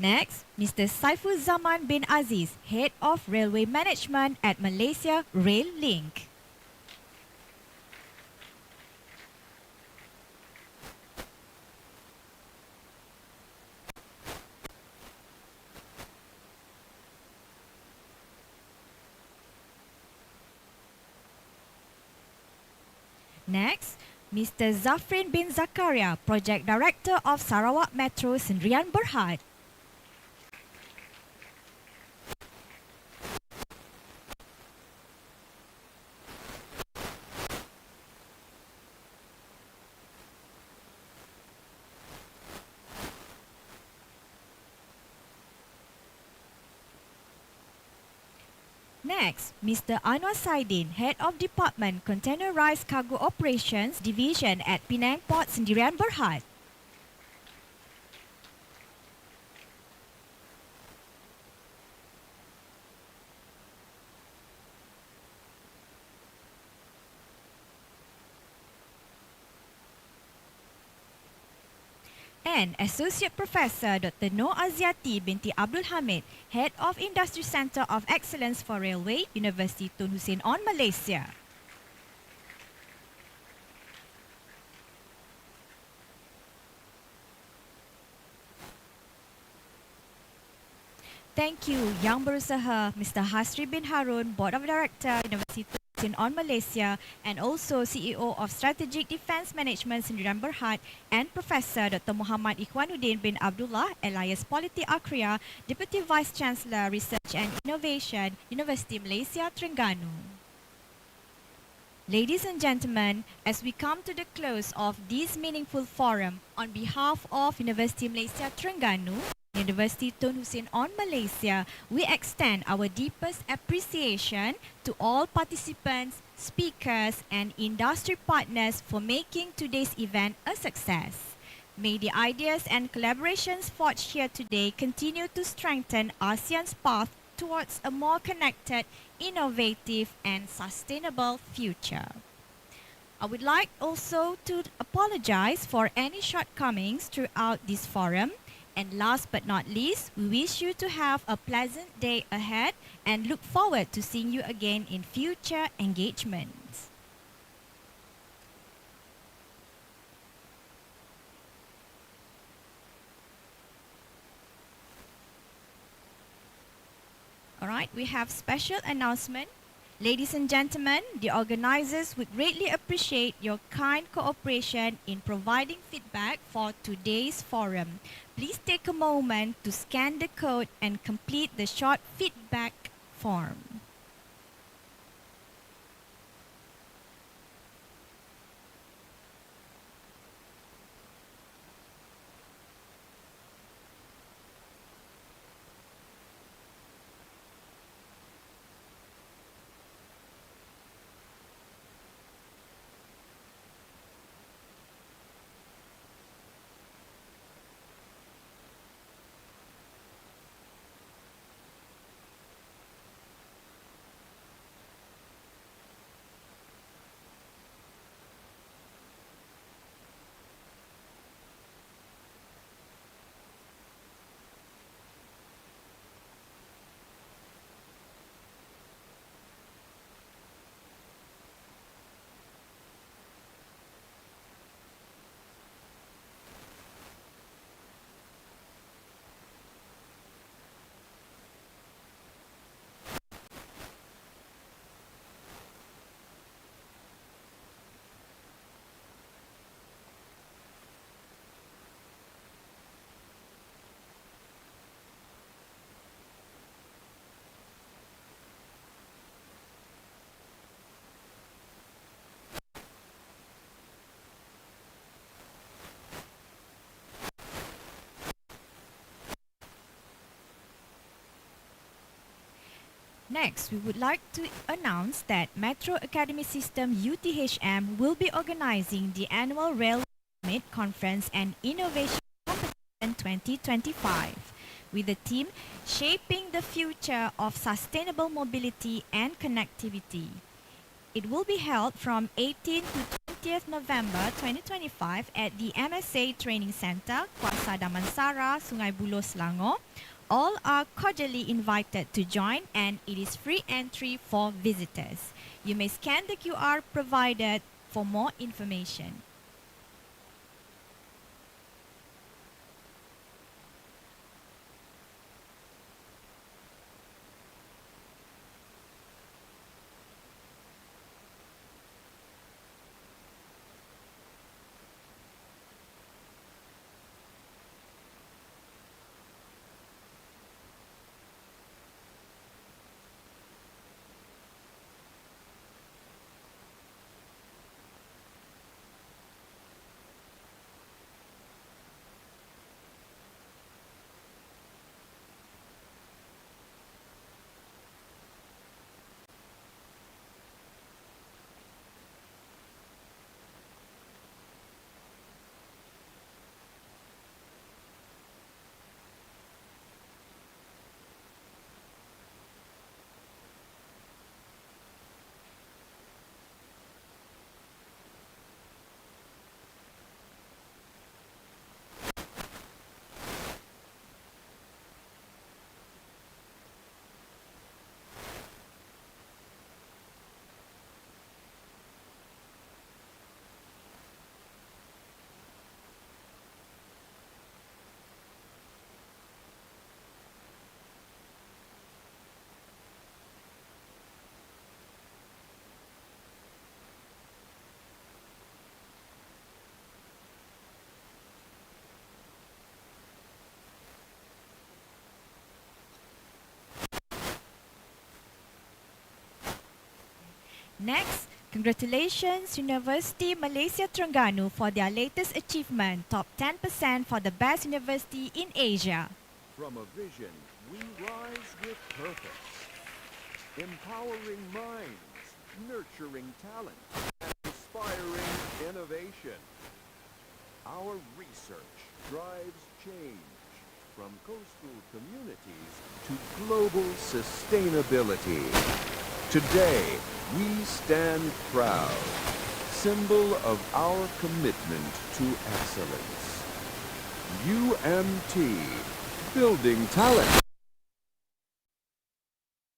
Next, Mr. Saiful Zaman bin Aziz, Head of Railway Management at Malaysia Rail Link. Next, Mr. Zafrin bin Zakaria, Project Director of Sarawak Metro Sendirian Berhad. Next, Mr. Anwar Saidin, Head of Department Containerized Cargo Operations Division at Penang Port Sendirian Berhad. And Associate Professor Dr. Noor Aziati binti Abdul Hamid, Head of Industry Centre of Excellence for Railway, University Tun Hussein On Malaysia. Thank you, Yang Berusaha, Mr. Hasri bin Harun, Board of Director, University Tun Hussein On Malaysia, and also CEO of Strategic Defence Management Sendirian Berhad, and Professor Dr. Muhammad Ikhwanuddin bin Abdullah, Elias Politi Akria, Deputy Vice Chancellor, Research and Innovation, University Malaysia, Terengganu. Ladies and gentlemen, as we come to the close of this meaningful forum, on behalf of University Malaysia, Terengganu, University Tun Hussein On Malaysia, we extend our deepest appreciation to all participants, speakers, and industry partners for making today's event a success. May the ideas and collaborations forged here today continue to strengthen ASEAN's path towards a more connected, innovative, and sustainable future. I would like also to apologize for any shortcomings throughout this forum. And last but not least, we wish you to have a pleasant day ahead and look forward to seeing you again in future engagements. Alright, we have special announcement. Ladies and gentlemen, the organizers would greatly appreciate your kind cooperation in providing feedback for today's forum. Please take a moment to scan the code and complete the short feedback form. Next, we would like to announce that Metro Academy System UTHM will be organizing the annual Railway Summit Conference and Innovation Competition 2025 with the theme Shaping the Future of Sustainable Mobility and Connectivity. It will be held from 18th to 20th November 2025 at the MSA Training Centre, Kuasa Damansara, Sungai Buloh, Selangor. All are cordially invited to join and it is free entry for visitors. You may scan the QR provided for more information. Next, congratulations University Malaysia Terengganu for their latest achievement, top 10% for the best university in Asia. From a vision, we rise with purpose, empowering minds, nurturing talent, and inspiring innovation. Our research drives change from coastal communities to global sustainability. Today, we stand proud, symbol of our commitment to excellence. UMT, building talent,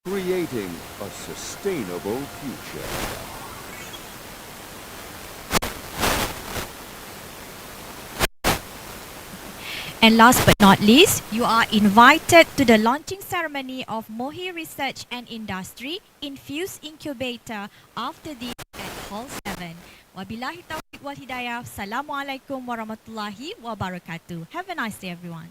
creating a sustainable future. And last but not least, you are invited to the launching ceremony of Mohi Research and Industry Infuse Incubator after this at Hall 7. Wabillahi taufiq wal hidayah. Assalamualaikum warahmatullahi wabarakatuh. Have a nice day, everyone.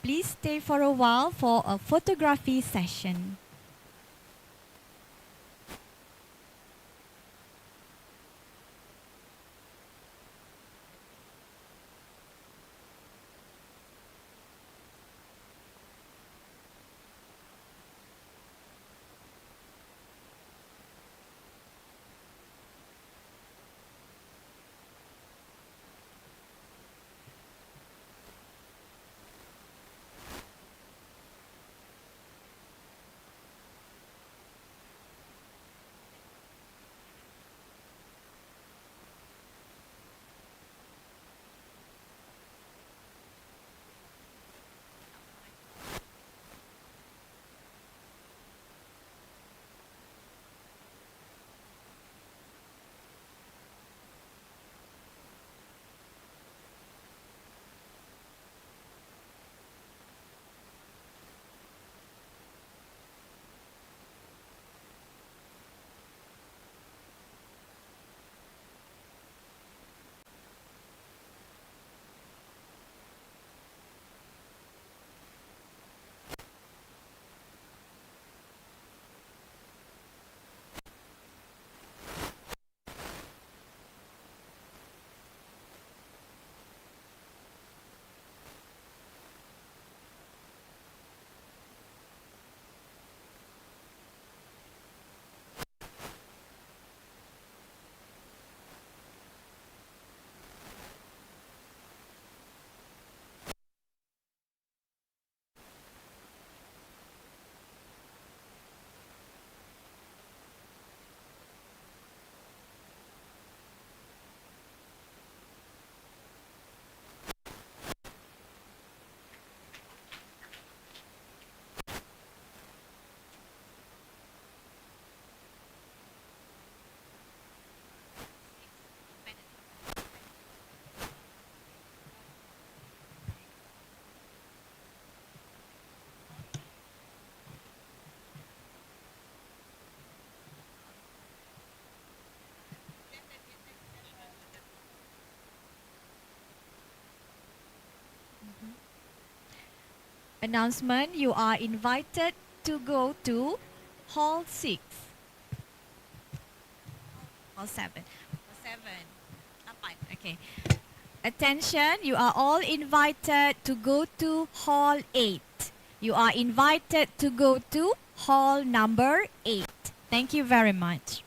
Please stay for a while for a photography session. Announcement, you are invited to go to Hall 6. Hall 7. Hall 7. Okay. Attention, you are all invited to go to Hall 8. You are invited to go to Hall number 8. Thank you very much.